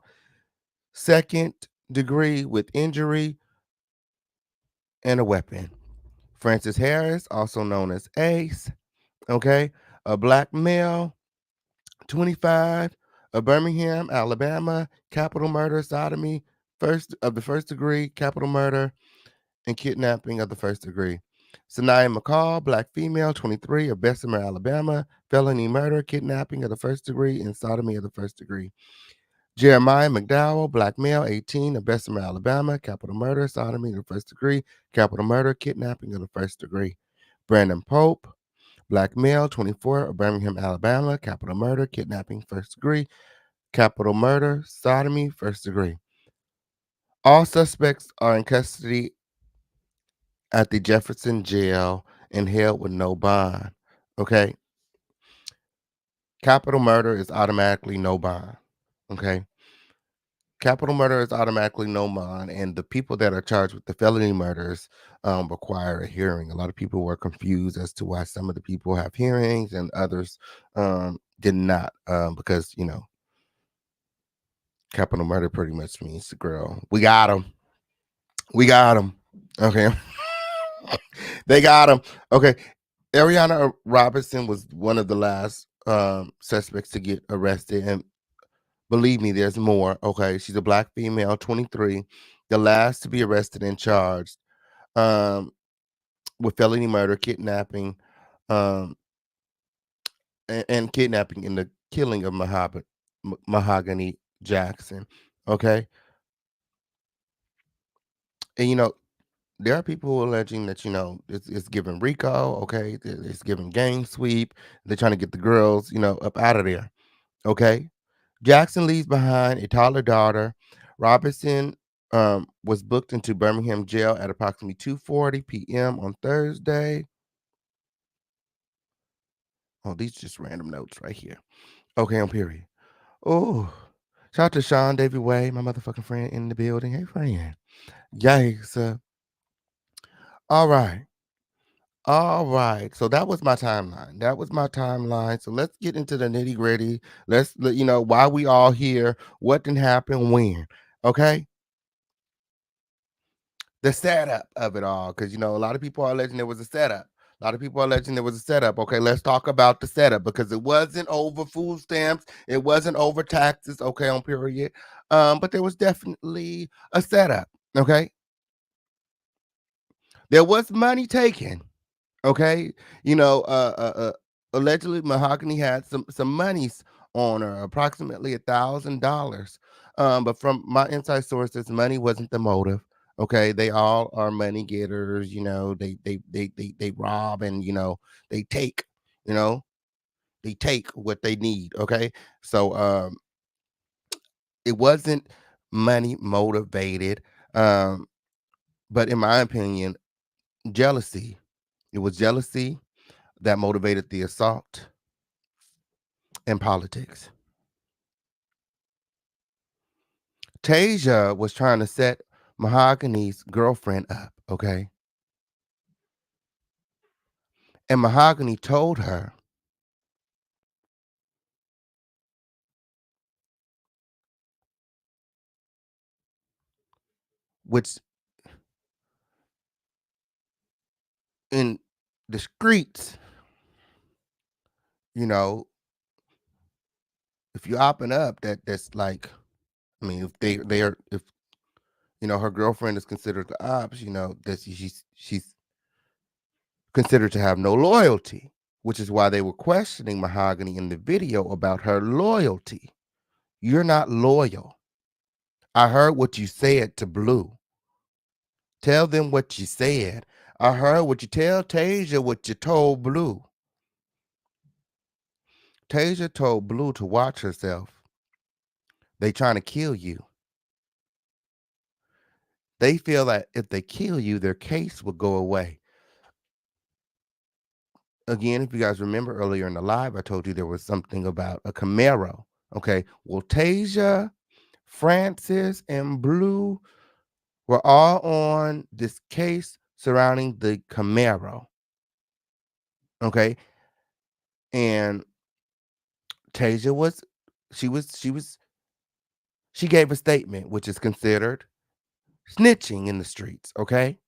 second degree with injury, and a weapon. Francis Harris, also known as Ace, okay, a black male, 25, of Birmingham, Alabama, capital murder, sodomy, first of the first degree, capital murder, and kidnapping of the first degree. Sanaya McCall, black female, 23, of Bessemer, Alabama, felony murder, kidnapping of the first degree, and sodomy of the first degree. Jeremiah McDowell, black male, 18, of Bessemer, Alabama, capital murder, sodomy of the first degree, capital murder, kidnapping of the first degree. Brandon Pope, black male, 24, of Birmingham, Alabama, capital murder, kidnapping, first degree, capital murder, sodomy, first degree. All suspects are in custody at the Jefferson jail and held with no bond. Okay. Capital murder is automatically no bond. Okay. Capital murder is automatically no bond, and the people that are charged with the felony murders require a hearing. A lot of people were confused as to why some of the people have hearings and others did not, because capital murder pretty much means the girl. We got him. We got him. Okay. They got him. Okay. Ariana Robinson was one of the last suspects to get arrested, and believe me, there's more. Okay, she's a black female, 23, the last to be arrested and charged um, with felony murder, kidnapping, um, and kidnapping in the killing of Mahogany Jackson. Okay, and there are people who are alleging that it's giving RICO. Okay, it's giving gang sweep. They're trying to get the girls up out of there. Okay, Jackson leaves behind a toddler daughter. Robinson was booked into Birmingham jail at approximately 2:40 p.m. on Thursday. Oh, these are just random notes right here. Okay, on period. Oh, shout out to Sean David Way, my motherfucking friend in the building. Hey, friend. Yikes. All right. All right. So that was my timeline. That was my timeline. So let's get into the nitty gritty. Let's, why we all here, what didn't happen, when. Okay. The setup of it all, because a lot of people are alleging there was a setup. A lot of people are alleging there was a setup. Okay, let's talk about the setup because it wasn't over food stamps, it wasn't over taxes. Okay, on period, but there was definitely a setup. Okay, There was money taken. Okay, you know, allegedly Mahogany had some monies on her, approximately $1,000. But from my inside sources, money wasn't the motive. Okay, they all are money getters. You know, they rob and they take. You know, they take what they need. Okay, so it wasn't money motivated. Um, but in my opinion, jealousy. It was jealousy that motivated the assault in politics. Tasia was trying to set Mahogany's girlfriend up, okay? And Mahogany told her, which in the streets, you know, if you opping up, that's like, I mean, if they are, if her girlfriend is considered the ops, that she's considered to have no loyalty, which is why they were questioning Mahogany in the video about her loyalty. You're not loyal. I heard what you said to Blue. Tell them what you said. I heard what you tell Tasia what you told Blue. Tasia told Blue to watch herself. They trying to kill you. They feel that if they kill you, their case will go away. Again, if you guys remember earlier in the live, I told you there was something about a Camaro. Okay. Well, Tasia, Francis, and Blue were all on this case surrounding the Camaro. Okay. And Tasia was she gave a statement which is considered snitching in the streets, okay?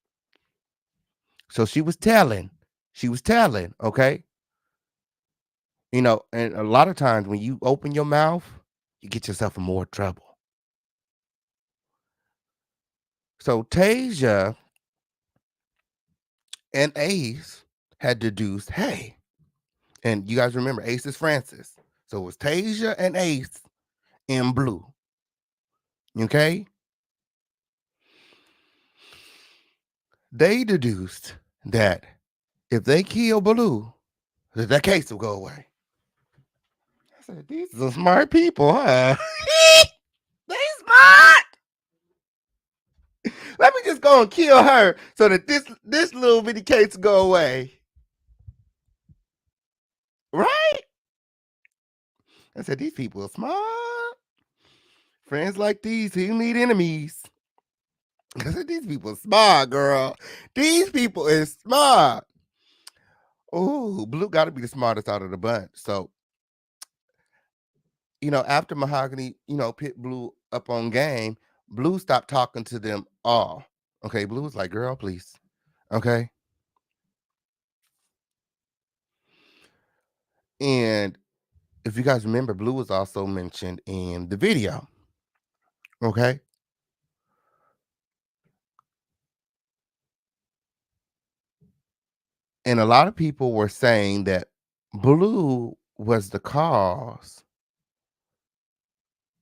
So she was telling, okay? And a lot of times when you open your mouth, you get yourself in more trouble. So Tasia and Ace had deduced, hey, and you guys remember Ace is Francis. So it was Tasia and Ace in Blue, okay? They deduced that if they kill Blue, that case will go away. I said, these are smart people, huh? They smart. Let me just go and kill her so that this little bitty case will go away. Right? I said, these people are smart. Friends like these, who need enemies? I said, these people are smart, girl. These people is smart. Oh, Blue got to be the smartest out of the bunch. So, after Mahogany, pit Blue up on game, Blue stopped talking to them all. Okay, Blue was like, girl, please. Okay. And if you guys remember, Blue was also mentioned in the video. Okay. And a lot of people were saying that Blue was the cause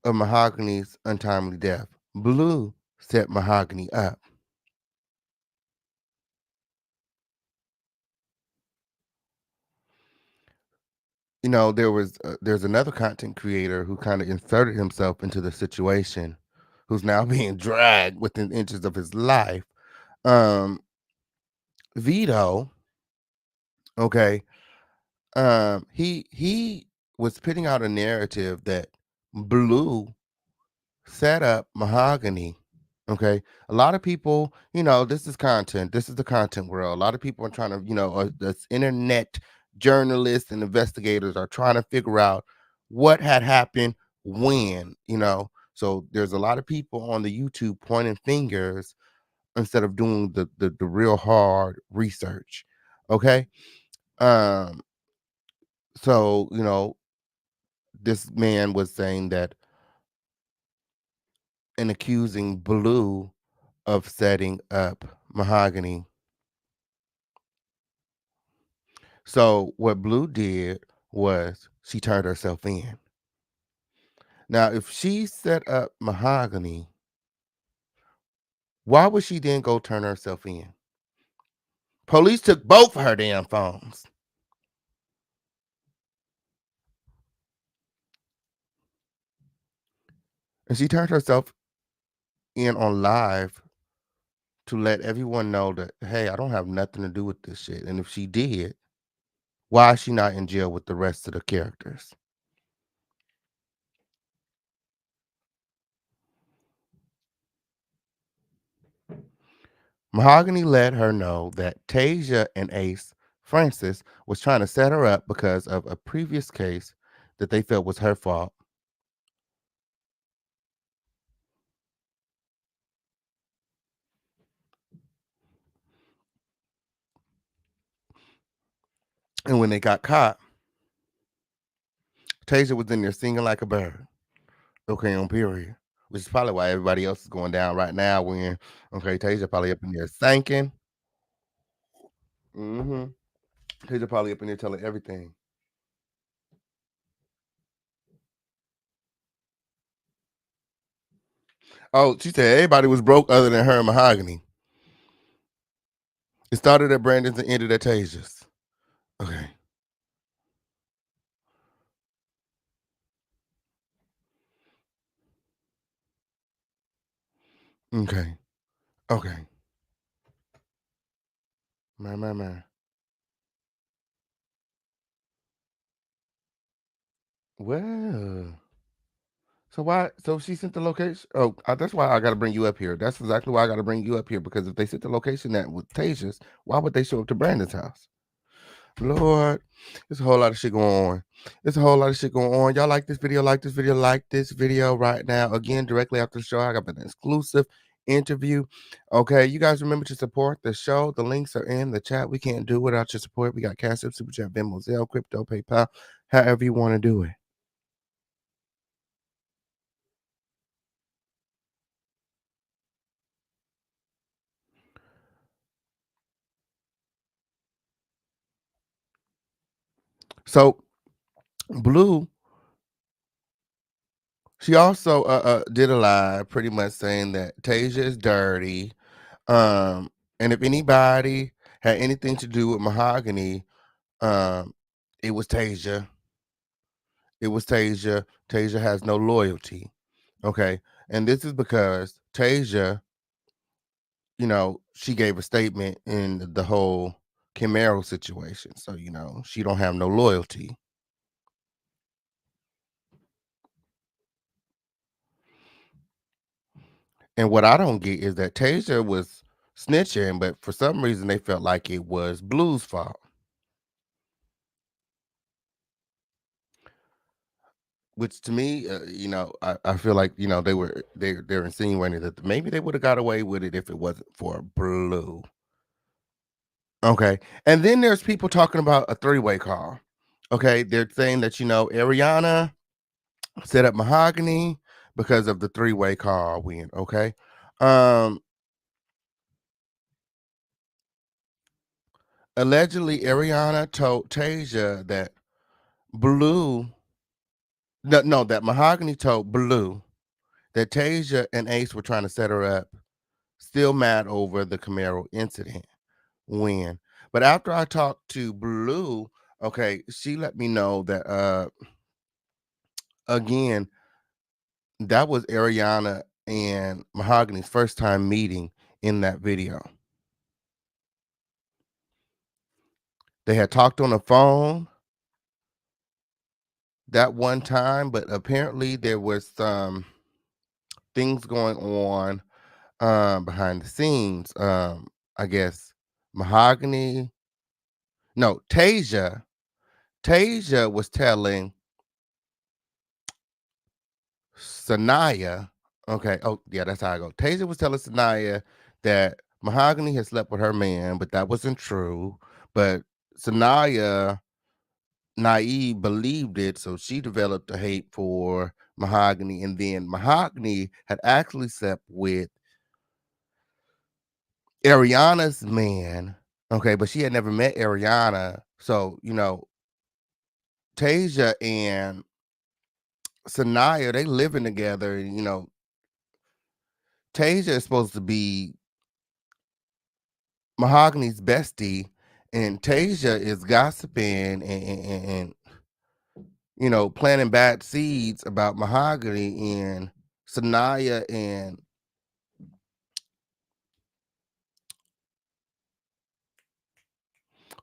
of Mahogany's untimely death. Blue set Mahogany up. There's another content creator who kind of inserted himself into the situation, who's now being dragged within inches of his life. Um, Vito, okay, he was putting out a narrative that Blue set up Mahogany. Okay. A lot of people, this is content. This is the content world. A lot of people are trying to, this internet journalists and investigators are trying to figure out what had happened when. So there's a lot of people on the YouTube pointing fingers instead of doing the real hard research. Okay. Um, so, this man was saying that and accusing Blue of setting up Mahogany. So what Blue did was she turned herself in. Now, if she set up Mahogany, why would she then go turn herself in? Police took both of her damn phones. And she turned herself in on live to let everyone know that, hey, I don't have nothing to do with this shit. And if she did, why is she not in jail with the rest of the characters? Mahogany let her know that Tasia and Ace Francis was trying to set her up because of a previous case that they felt was her fault. And when they got caught, Tasia was in there singing like a bird. Okay, on period. Which is probably why everybody else is going down right now when Tasia probably up in there thanking. Mm-hmm. Tasia probably up in there telling everything. Oh, she said everybody was broke other than her and Mahogany. It started at Brandon's and ended at Tasia's. Okay. Okay. Okay. Man. Well. So why? So she sent the location. Oh, that's why I got to bring you up here. That's exactly why I got to bring you up here because if they sent the location that with Tasia's, why would they show up to Brandon's house? Lord, there's a whole lot of shit going on. There's a whole lot of shit going on. Y'all like this video? Like this video right now. Again, directly after the show, I got an exclusive interview. Okay, you guys remember to support the show. The links are in the chat. We can't do it without your support. We got Cash App, Super Chat, Venmo, Zelle, Crypto, PayPal, however you want to do it. So Blue, she also did a live pretty much saying that Tasia is dirty. Um, and if anybody had anything to do with Mahogany, um, it was Tasia. It was Tasia. Tasia has no loyalty. Okay. And this is because Tasia, she gave a statement in the whole Camaro situation. So, she don't have no loyalty. And what I don't get is that Tasia was snitching, but for some reason they felt like it was Blue's fault. Which to me, I feel like they're insinuating that maybe they would have got away with it if it wasn't for Blue. Okay, and then there's people talking about a three-way call. Okay, they're saying that Ariana set up Mahogany because of the three-way call win. Okay, um, allegedly Ariana told Tasia that Blue, no, that Mahogany told Blue that Tasia and Ace were trying to set her up. Still mad over the Camaro incident win. But after I talked to Blue, okay, she let me know that again, that was Ariana and Mahogany's first time meeting in that video. They had talked on the phone that one time, but apparently there was some things going on behind the scenes. I guess Mahogany, no, Tasia was telling Sanaya, okay. Oh, yeah, that's how I go. Tasia was telling Sanaya that Mahogany had slept with her man, but that wasn't true. But Sanaya, naive, believed it, so she developed a hate for Mahogany. And then Mahogany had actually slept with Ariana's man Okay, but she had never met Ariana. So, Tasia and Sanaya, they living together. Tasia is supposed to be Mahogany's bestie, and Tasia is gossiping and planting bad seeds about Mahogany, and Sanaya and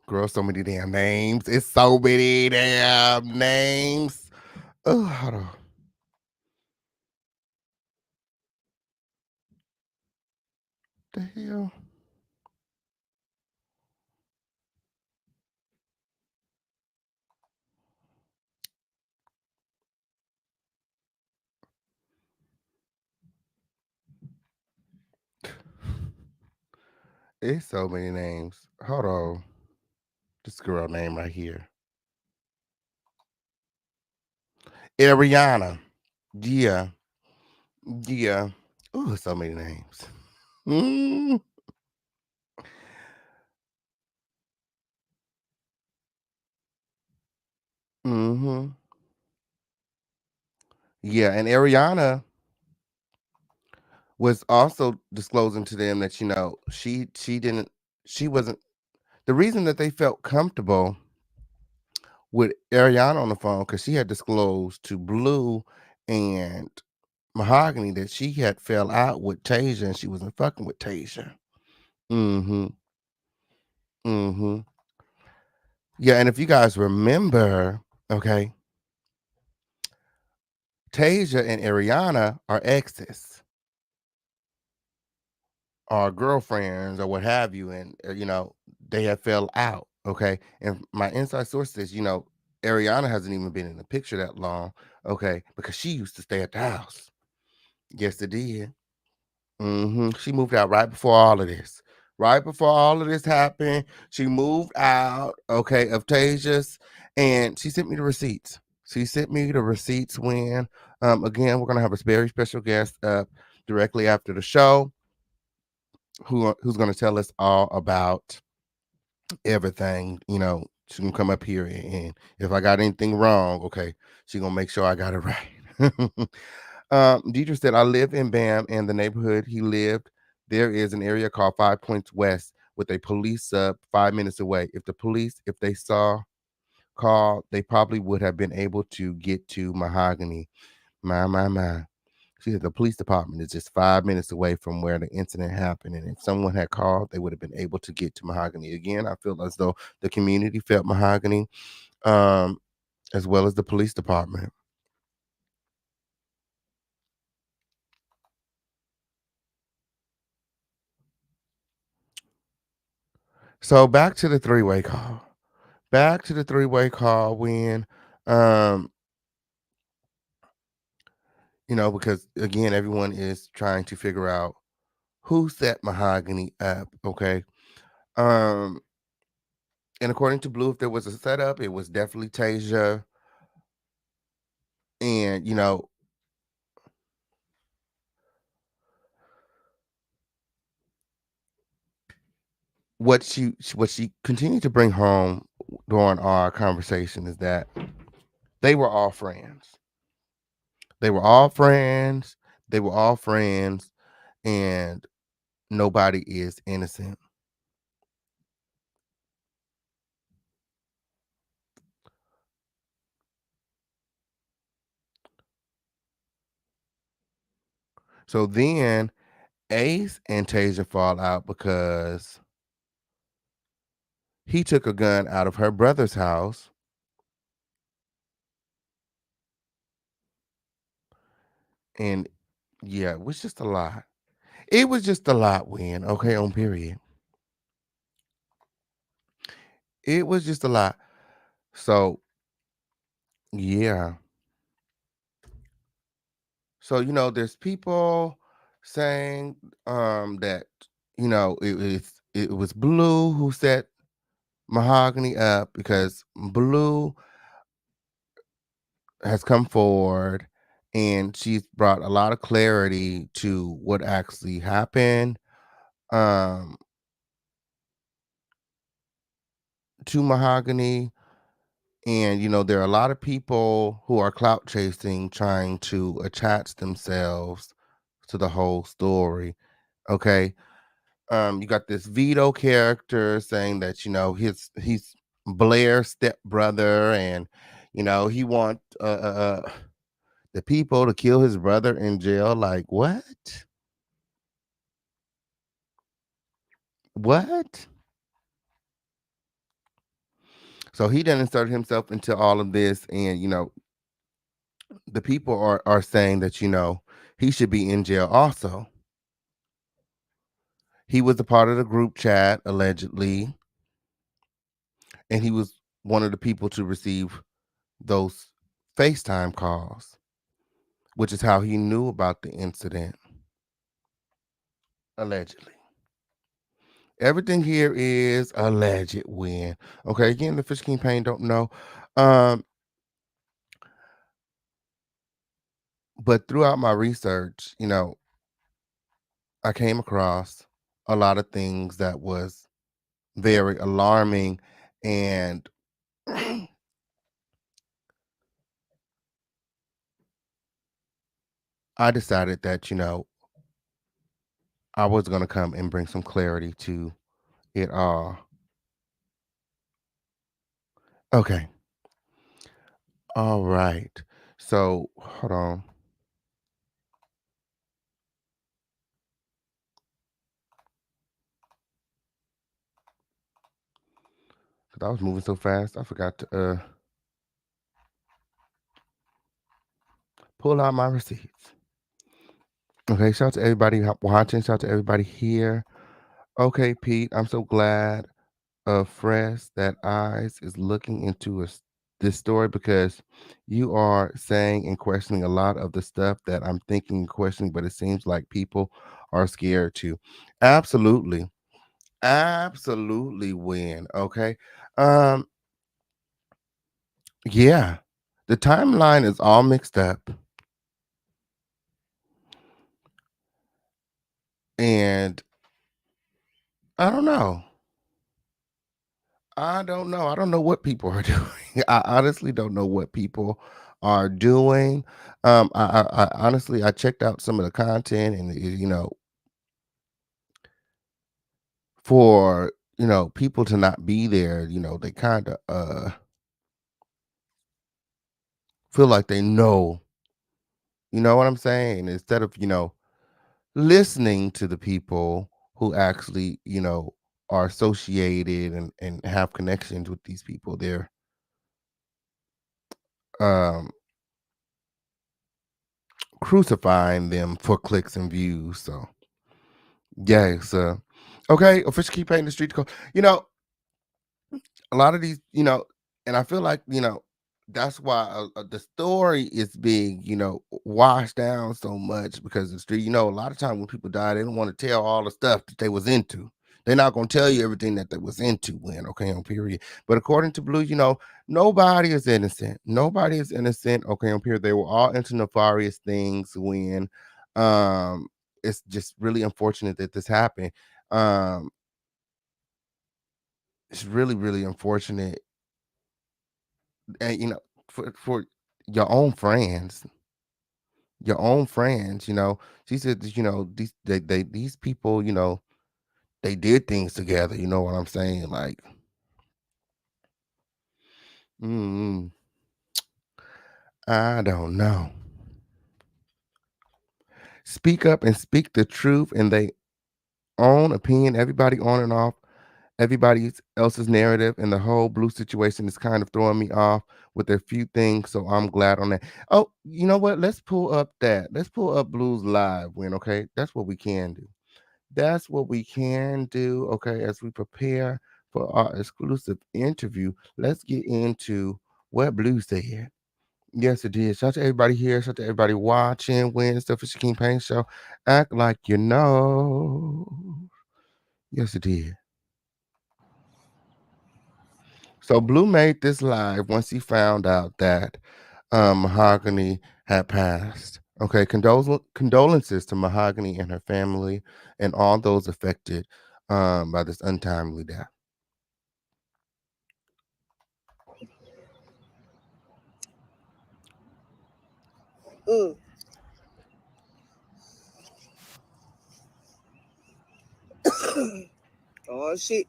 girl, so many damn names. It's so many damn names. Oh, hold on. The hell? It's so many names. Hold on. This girl name right here. Ariana. Yeah. Yeah. Ooh, so many names. Mm, mm-hmm. Yeah, and Ariana was also disclosing to them that, she wasn't the reason that they felt comfortable with Ariana on the phone, because she had disclosed to Blue and Mahogany that she had fell out with Tasia and she wasn't fucking with Tasia. Mm-hmm. Mm-hmm. Yeah, and if you guys remember, okay, Tasia and Ariana are exes or girlfriends or what have you, and they have fell out. Okay, and my inside source says, Ariana hasn't even been in the picture that long. Okay, because she used to stay at the house. Yes, it did. She moved out right before all of this. Right before all of this happened, she moved out, okay, of Tasia's, and she sent me the receipts. She sent me the receipts when, again, we're gonna have a very special guest up directly after the show, who's gonna tell us all about everything. She can come up here, and if I got anything wrong, okay, she gonna make sure I got it right. Deidre said, I live in Bam, and the neighborhood he lived, there is an area called 5 Points West with a police sub 5 minutes away. If the police, if they saw call, they probably would have been able to get to Mahogany. My. She said the police department is just 5 minutes away from where the incident happened. And if someone had called, they would have been able to get to Mahogany. Again, I feel as though the community felt Mahogany, um, as well as the police department. So back to the three-way call. Back to the three-way call when, um, because again, everyone is trying to figure out who set Mahogany up. Okay. Um, and according to Blue, if there was a setup, it was definitely Tasia. And what she continued to bring home during our conversation is that they were all friends. They were all friends. They were all friends, and nobody is innocent. So then Ace and Tasia fall out because he took a gun out of her brother's house, and yeah, it was just a lot. It was just a lot, Win. Okay, on period. It was just a lot. So yeah. So there's people saying that it was Blue who set Mahogany up, because Blue has come forward and she's brought a lot of clarity to what actually happened. Um to Mahogany. And, there are a lot of people who are clout chasing, trying to attach themselves to the whole story. Okay. You got this Vito character saying that, he's Blair's stepbrother, and, he want the people to kill his brother in jail. Like, what? What? So he done inserted himself into all of this, and the people are saying that he should be in jail also. He was a part of the group chat allegedly, and he was one of the people to receive those FaceTime calls, which is how he knew about the incident allegedly. Everything here is alleged win. Okay, again, the Fish King Pain don't know. Um, but throughout my research, I came across a lot of things that was very alarming, and I decided that, I was gonna come and bring some clarity to it all. Okay. All right. So hold on. 'Cause I was moving so fast, I forgot to pull out my receipts. Okay, shout out to everybody watching. Shout out to everybody here. Okay, Pete, I'm so glad Fresh that Eyes is looking into this story, because you are saying and questioning a lot of the stuff that I'm thinking and questioning, but it seems like people are scared to. Absolutely. Absolutely win. Okay. Um, yeah. The timeline is all mixed up. And I don't know. I don't know. I don't know what people are doing. I honestly don't know what people are doing. I honestly, I checked out some of the content, and for people to not be there, they kind of feel like they know. You know what I'm saying? Instead of listening to the people who actually are associated and have connections with these people, they're um crucifying them for clicks and views. So yeah, so okay, official keep painting the street code. A lot of these, and I feel like, that's why the story is being, washed down so much, because the street, a lot of time when people die, they don't want to tell all the stuff that they was into. They're not going to tell you everything that they was into when, okay, on period. But according to Blue, nobody is innocent. Nobody is innocent, okay, on period. They were all into nefarious things when, um, it's just really unfortunate that this happened. Um, it's really, really unfortunate, and for your own friends. She said that, these people, they did things together. You know what I'm saying? Like, mm, I don't know. Speak up and speak the truth in their own opinion. Everybody on and off everybody else's narrative, and the whole Blue situation is kind of throwing me off with a few things. So I'm glad on that. Oh, you know what? Let's pull up Blue's live win. Okay, that's what we can do. That's what we can do. Okay, as we prepare for our exclusive interview, let's get into what Blue said. Yes, it did. Shout out to everybody here. Shout out to everybody watching. Wins the Fisher King Pain Show. Act like you know. Yes, it did. So Blue made this live once he found out that Mahogany had passed. Okay, condolences to Mahogany and her family and all those affected by this untimely death. Oh shit.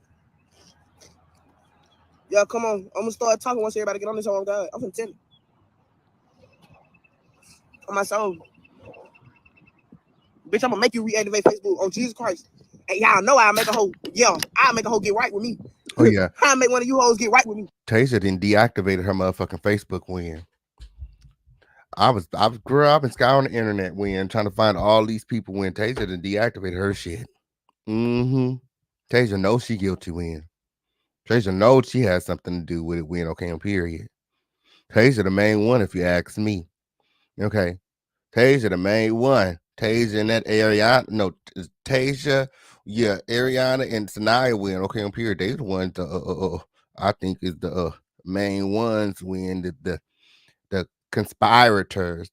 Yeah, come on. I'm gonna start talking once everybody get on this show. God, I'm gonna tell you. On my soul. Bitch, I'm gonna make you reactivate Facebook on Jesus Christ. And y'all know I'll make a hoe. Yeah, I'll make a hoe get right with me. Oh yeah. I'll make one of you hoes get right with me. Tasia didn't deactivated her motherfucking Facebook when girl, I've been scouring the internet when trying to find all these people when Tasia didn't deactivated her shit. Mm-hmm. Tasia knows she guilty when. Tasia knows she has something to do with it when, okay, period. Tasia the main one if you ask me. Okay. Tasia the main one. Tasia and that Ariana, no, Tasia, yeah, Ariana and Sanaya win, okay, period. They the ones I think is the main ones when the conspirators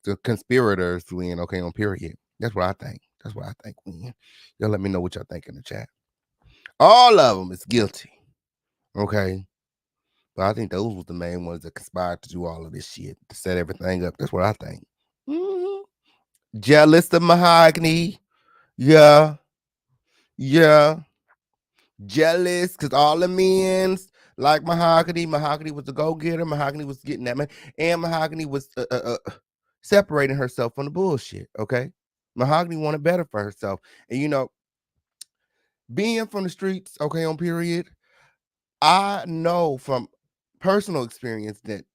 win, okay, period. That's what I think. That's what I think win. Y'all let me know what y'all think in the chat. All of them is guilty. Okay. But I think those was the main ones that conspired to do all of this shit, to set everything up. That's what I think. Jealous of Mahogany. Yeah. Yeah. Jealous because all the men's like Mahogany. Mahogany was the go-getter. Mahogany was getting that man. And Mahogany was separating herself from the bullshit. Okay. Mahogany wanted better for herself. And being from the streets, okay, period, I know from personal experience that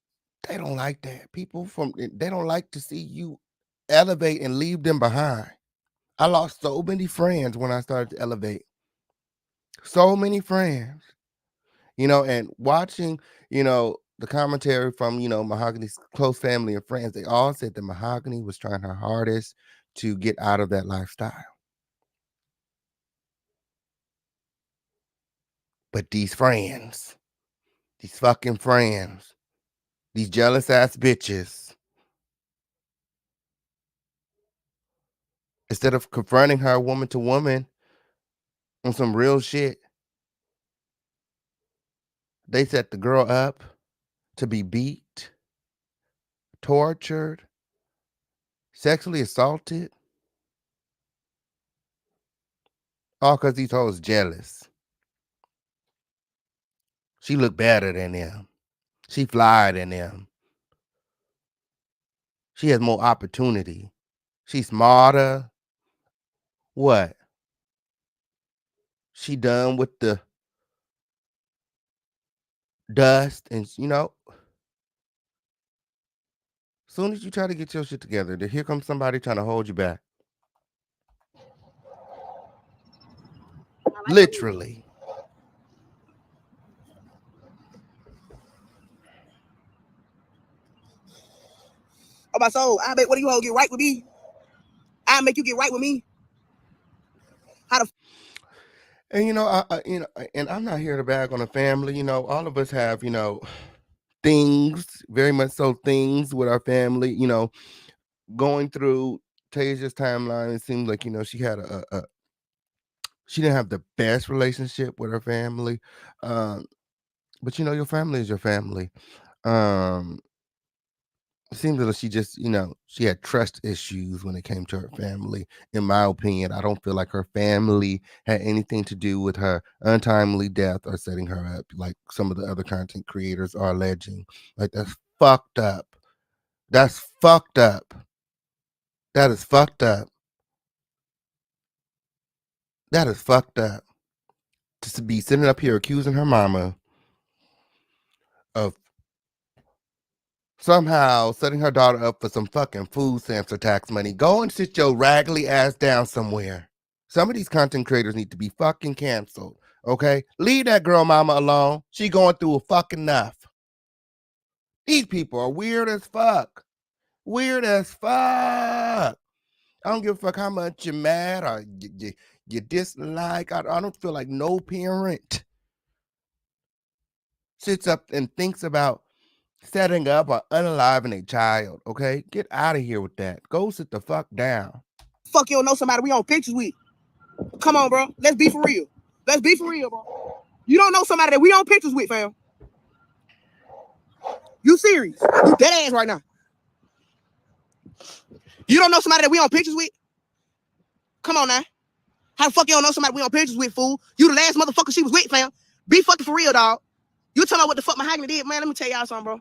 they don't like that. They don't like to see you elevate and leave them behind. I lost so many friends when I started to elevate. So many friends. And watching, the commentary from, Mahogany's close family and friends, they all said that Mahogany was trying her hardest to get out of that lifestyle. But these friends, these fucking friends, these jealous ass bitches, instead of confronting her woman to woman on some real shit, they set the girl up to be beat, tortured, sexually assaulted, all because these hoes jealous. She look better than them. She flyer than them. She has more opportunity. She's smarter. What? She done with the dust and soon as you try to get your shit together, then here comes somebody trying to hold you back. Literally. Oh my soul. I make one of you hoes get right with me. I'll make you get right with me. How the And and I'm not here to bag on the family. All of us have, things, very much so things with our family, going through Tasia's timeline. It seems like, she had she didn't have the best relationship with her family. But your family is your family. Um, it seems that she just, she had trust issues when it came to her family. In my opinion, I don't feel like her family had anything to do with her untimely death or setting her up, like some of the other content creators are alleging. Like that's fucked up. That's fucked up. That is fucked up. That is fucked up. To be sitting up here accusing her mama of somehow setting her daughter up for some fucking food stamps or tax money. Go and sit your raggedy ass down somewhere. Some of these content creators need to be fucking canceled. Okay? Leave that girl mama alone. She going through a fucking enough. These people are weird as fuck. Weird as fuck. I don't give a fuck how much you're mad or you dislike. I don't feel like no parent sits up and thinks about setting up or unaliving a child, okay? Get out of here with that. Go sit the fuck down. fuck you don't know somebody we on pictures with? Come on, bro. Let's be for real. Let's be for real, bro. You don't know somebody that we on pictures with, fam. You serious? You dead ass right now. You don't know somebody that we on pictures with? Come on now. How the fuck you don't know somebody we on pictures with, fool? You the last motherfucker she was with, fam. Be fucking for real, dog. You talking about what the fuck Mahogany did, man? Let me tell y'all something, bro.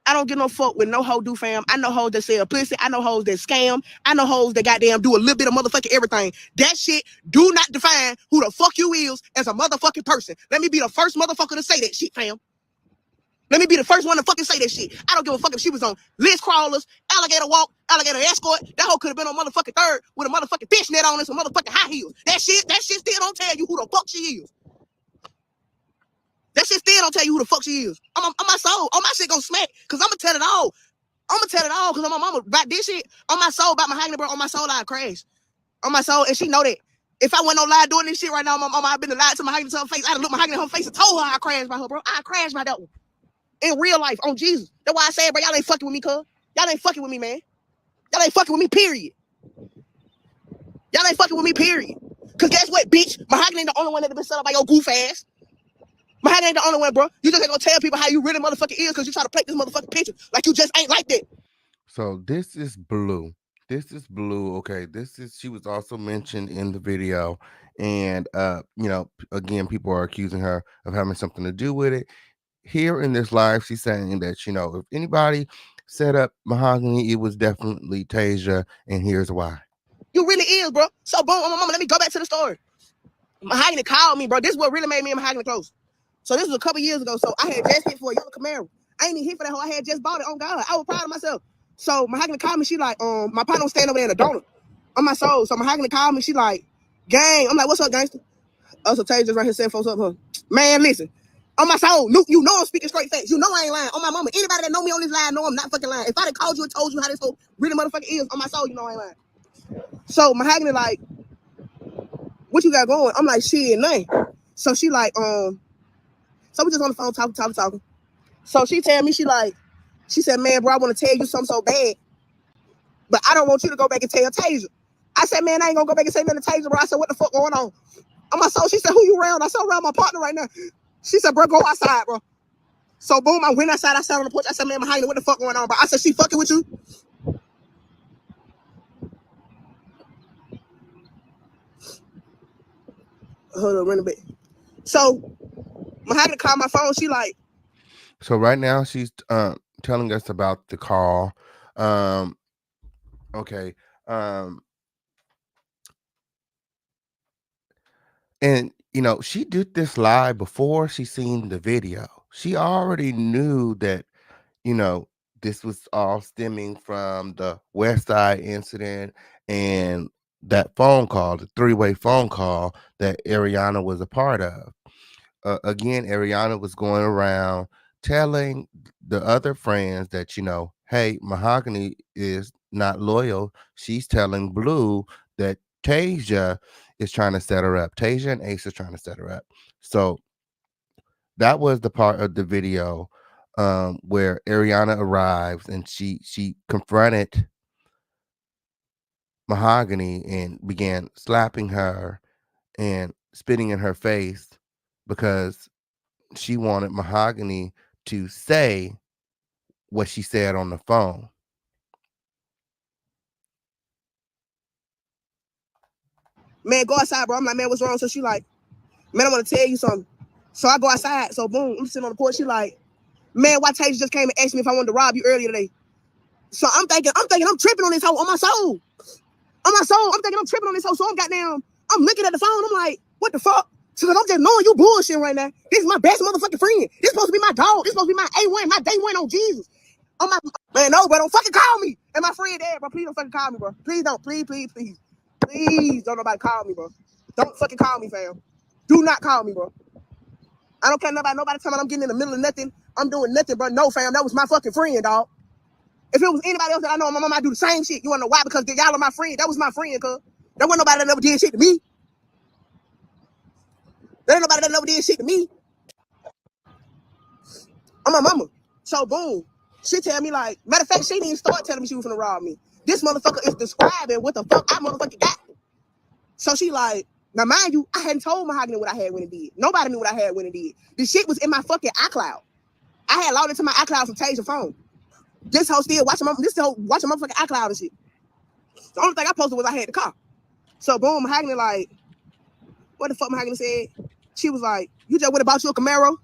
I don't get no fuck with no hoe do, fam. I know hoes that sell pussy. I know hoes that scam. I know hoes that goddamn do a little bit of motherfucking everything. That shit do not define who the fuck you is as a motherfucking person. Let me be the first motherfucker to say that shit, fam. Let me be the first one to fucking say that shit. I don't give a fuck if she was on list crawlers, alligator walk, alligator escort. That hoe could have been on motherfucking third with a motherfucking fishnet on and some motherfucking high heels. That shit still don't tell you who the fuck she is. That shit still don't tell you who the fuck she is. I'm on my soul. On my shit gonna smack, cause I'ma tell it all. I'ma tell it all, cause I'm my mama about this shit. On my soul, about Mahogany, bro. On my soul, I crash. On my soul, and she know that. If I went no lie doing this shit right now, my mama, I've been lied to Mahogany to her face. I'd look Mahogany in her face and told her I crashed by her, bro. I crashed by that one. In real life, on Jesus. That's why I said, bro, y'all ain't fucking with me, cuz. Y'all ain't fucking with me, man. Y'all ain't fucking with me, period. Y'all ain't fucking with me, period. Cause guess what, bitch? Mahogany ain't the only one that been set up by your goof ass. Mahogany ain't the only one, bro. You just ain't gonna tell people how you really motherfucking is because you try to paint this motherfucking picture like you just ain't like that. So this is Blue. This is Blue. Okay, she was also mentioned in the video, and you know, again, people are accusing her of having something to do with it. Here in this live, she's saying that, you know, if anybody set up Mahogany, it was definitely Tasia, and here's why. You really is, bro. So boom, my mama, let me go back to the story. Mahogany called me, bro. This is what really made me and Mahogany close. So this was a couple years ago. So I had just hit for a yellow Camaro. I ain't even hit for that hoe. I had just bought it. On God, I was proud of myself. So Mahogany called me. She like, my partner was standing over there in a donut on my soul. So Mahogany called me. She like, gang. I'm like, what's up, gangster? Oh, so Tasia just right here saying folks up, huh? Man, listen. On my soul, you know I'm speaking straight facts. You know I ain't lying. On my mama, anybody that know me on this line know I'm not fucking lying. If I done called you and told you how this whole really motherfucking is, on my soul, you know I ain't lying. So Mahogany like, what you got going? I'm like, shit, nothing. So she like, so we just on the phone talking. So she tell me, she said, man, bro, I want to tell you something so bad, but I don't want you to go back and tell Tasia. I said, man, I ain't gonna go back and say nothing to Tasia, bro. I said, what the fuck going on? On my soul, she said, who you around? I said, around my partner right now. She said, bro, go outside, bro. So boom, I went outside. I sat on the porch. I said, man, Mahogany, what the fuck going on, bro? I said, she fucking with you? Hold on, run a bit. So Mahogany called my phone. She like. So right now she's telling us about the call. Okay. And you know, she did this live before she seen the video. She already knew that, you know, this was all stemming from the West Side incident and that phone call, the three-way phone call that Ariana was a part of. Again, Ariana was going around telling the other friends that, you know, hey, Mahogany is not loyal. She's telling Blue that Tasia is trying to set her up. Tasia and Ace are trying to set her up. So that was the part of the video where Ariana arrives and she confronted Mahogany and began slapping her and spitting in her face because she wanted Mahogany to say what she said on the phone. Man, go outside, bro. I'm like, man, what's wrong? So she like, man, I want to tell you something. So I go outside. So boom, I'm sitting on the porch. She like, man, why Tasia just came and asked me if I wanted to rob you earlier today? So I'm thinking I'm tripping on this hoe on my soul. On my soul, I'm thinking I'm tripping on this hoe. So I'm looking at the phone. I'm like, what the fuck? So I'm just knowing you bullshitting right now. This is my best motherfucking friend. This supposed to be my dog. This supposed to be my A1, my day one on Jesus. On my man, no, bro, don't fucking call me. And my friend there, bro. Please don't fucking call me, bro. Please don't. Please. Please don't nobody call me, bro. Don't fucking call me, fam. Do not call me, bro. I don't care about nobody telling me I'm getting in the middle of nothing. I'm doing nothing, bro. No, fam. That was my fucking friend, dog. If it was anybody else that I know, my mama might do the same shit. You wanna know why? Because y'all are my friend. That was my friend, cuz. There wasn't nobody that never did shit to me. There ain't nobody that never did shit to me. I'm my mama. So boom. She tell me like, matter of fact, she didn't even start telling me she was gonna rob me. This motherfucker is describing what the fuck I motherfucking got. So she like, now mind you, I hadn't told Mahogany what I had when it did. Nobody knew what I had when it did. The shit was in my fucking iCloud. I had logged into my iCloud from Tasia's phone. This hoe still watching my motherfucking iCloud and shit. The only thing I posted was I had the car. So boom, Mahogany like, what the fuck Mahogany said? She was like, you just went about your Camaro?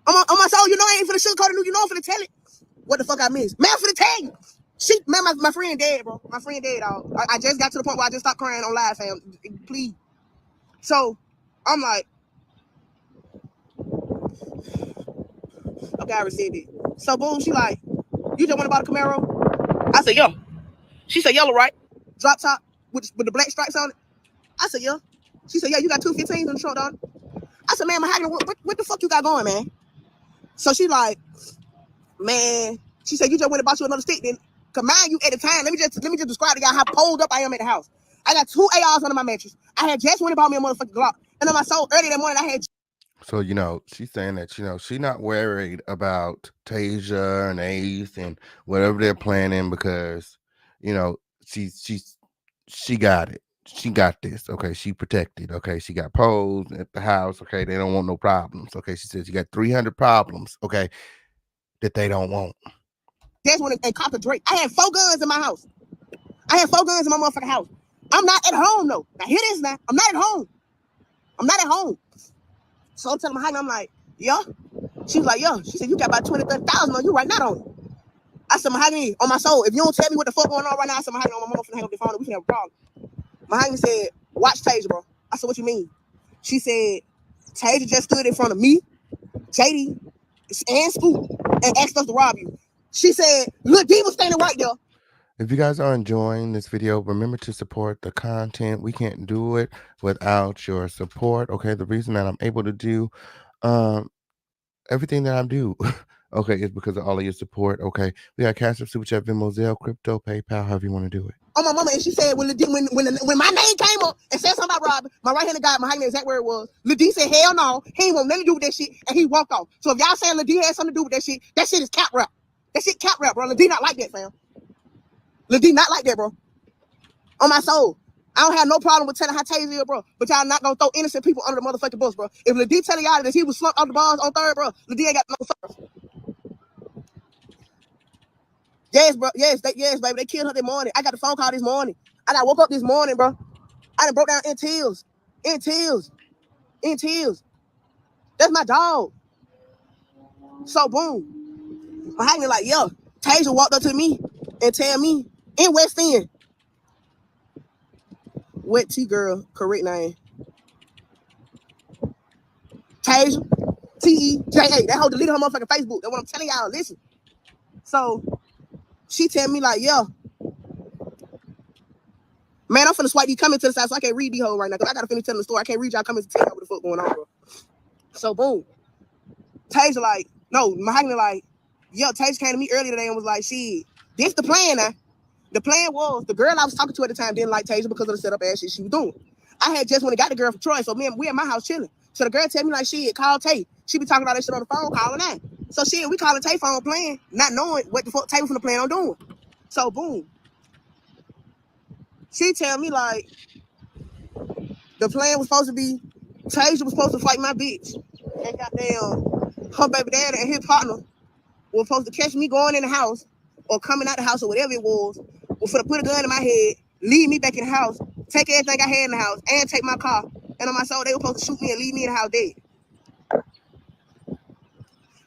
On my soul, you know I ain't finna sugarcoat it, you know I'm finna tell it. What the fuck I missed? Man, I'm finna tell you. My friend dead, bro. My friend dead, dog. I just got to the point where I just stopped crying on live, fam. Please. So, I'm like, okay, I received it. So, boom, she like, you just went about a Camaro? I said, yo. She said, yellow, right? Drop top with the black stripes on it. I said, yeah. She said, yeah, you got 215s in the trunk, dog. I said, man, Mahogany, what the fuck you got going, man? So she like, man, she said, you just went and bought you another stick, then. Cause mind you, at the time, let me just describe to y'all how pulled up I am at the house. I got 2 ARs under my mattress. I had just went and bought me a motherfucking Glock. And on my soul, early that morning, I had. So, she's saying that, she's not worried about Tasia and Ace and whatever they're planning because, she got it. She got this. Okay. She protected. Okay. She got posed at the house. Okay. They don't want no problems. Okay. She says you got 300 problems. Okay. That they don't want. Just went and copped a Drake. I had 4 guns in my house. I had 4 guns in my motherfucking house. I'm not at home, though. Now, hear this now. I'm not at home. I'm not at home. So I'm telling Mahogany, I'm like, yeah. She was like, yeah. She said, you got about 20, 30,000 on you right now on it. I said, Mahogany, on my soul, if you don't tell me what the fuck going on right now, I said, Mahogany, on my mama finna hang up the phone and we finna have a problem. Mahogany said, watch Tasia, bro. I said, what you mean? She said, Tasia just stood in front of me, JD, and Spook, and asked us to rob you. She said, look, D was standing right there. If you guys are enjoying this video, remember to support the content. We can't do it without your support. Okay, the reason that I'm able to do everything that I do, okay, is because of all of your support. Okay, we got Cash App, Super Chat, Venmo, Zelle, Crypto, PayPal, however you want to do it. On my mama, and she said when my name came up and said something about robbing, my right-handed guy, Mahogany, exact where it was. LeD said, hell no, he ain't want nothing to do with that shit, and he walked off. So if y'all saying LeD had something to do with that shit is cap rap. That shit cap rap, bro. LeD not like that, fam. LeD not like that, bro. On my soul. I don't have no problem with telling how Tasia is, bro. But y'all not gonna throw innocent people under the motherfucking bus, bro. If LeD telling y'all that he was slumped off the bars on 3rd, bro, LeD ain't got no sauce. Yes, bro. Yes, baby. They killed her this morning. I got the phone call this morning. I got woke up this morning, bro. I done broke down in tears. In tears. In tears. That's my dog. So, boom. Mahogany like, yo, Tasia walked up to me and tell me in West End. Wet T girl, correct name. Tasia, T-E-J-A. That hoe deleted her motherfucking Facebook. That's what I'm telling y'all. Listen. So, she tell me like, yo, man, I'm finna swipe these comments to the side so I can't read these hoes right now because I gotta finish telling the story. I can't read y'all comments to tell y'all what the fuck going on, bro. So, boom. Tasia like, no, Mahogany like, yo, Tasia came to me earlier today and was like, shit, this the plan now. The plan was, the girl I was talking to at the time didn't like Tasia because of the setup ass shit she was doing. I had just went and got the girl from Troy, so we at my house chilling. So the girl tell me like, shit, call Tay. She be talking about that shit on the phone, calling that. So shit, we calling Tay phone playing, not knowing what the fuck Tay was finna plan on doing. So boom. She tell me like, the plan was supposed to be, Tasia was supposed to fight my bitch. And goddamn, her baby daddy and his partner were supposed to catch me going in the house or coming out the house or whatever it was finna put a gun in my head, leave me back in the house, take everything I had in the house, and take my car. And on my soul, they were supposed to shoot me and leave me in the house dead.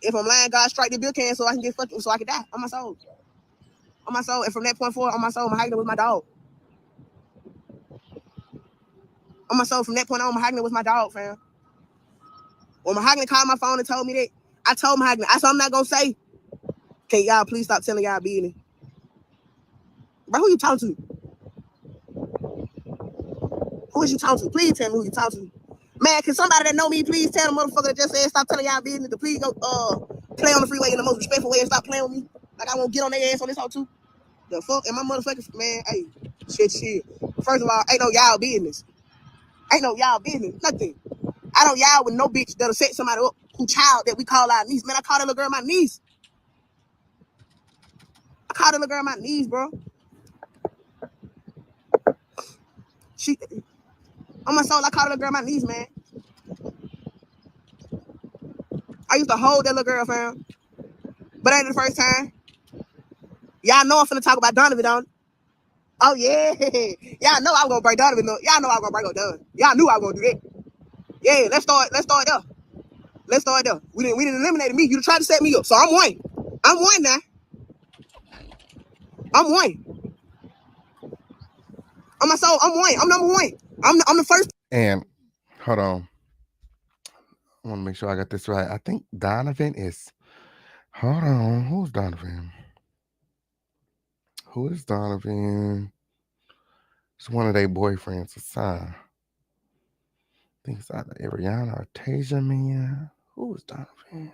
If I'm lying, God strike the bill can so I can get fucking, so I can die. On my soul. On my soul. And from that point forward, on my soul, Mahogany was my dog. On my soul, from that point on, Mahogany was my dog, fam. When Mahogany called my phone and told me that, I told Mahogany, I said, I'm not gonna say, can y'all please stop telling y'all business? Bro, who you talking to? Who is you talking to? Please tell me who you talking to. Man, can somebody that know me please tell the motherfucker that just said stop telling y'all business to please go play on the freeway in the most respectful way and stop playing with me? Like I won't get on their ass on this hoe too. The fuck? And my motherfuckers, man, hey, shit. First of all, ain't no y'all business. Ain't no y'all business. Nothing. I don't y'all with no bitch that'll set somebody up who child that we call our niece. Man, I call that little girl my niece. I call that little girl my niece, bro. She, on my soul, I call that little girl my niece, man. I used to hold that little girl, fam. But ain't the first time. Y'all know I'm finna talk about Donovan, don't it? Oh yeah, y'all know I was gonna break Donovan up. Y'all know I was gonna break up Donovan. Y'all knew I was gonna do that. Yeah, let's start. Let's start there. Let's start there. We didn't eliminate me. You tried to set me up, so I'm one. I'm one now. I'm one. On my soul, I'm one. I'm number one. I'm the first. And hold on. I want to make sure I got this right. I think Donovan is. Hold on. Who's Donovan? Who is Donovan? It's one of their boyfriends, a son. I think it's either Ariana or Tasia, man. Who is Donovan?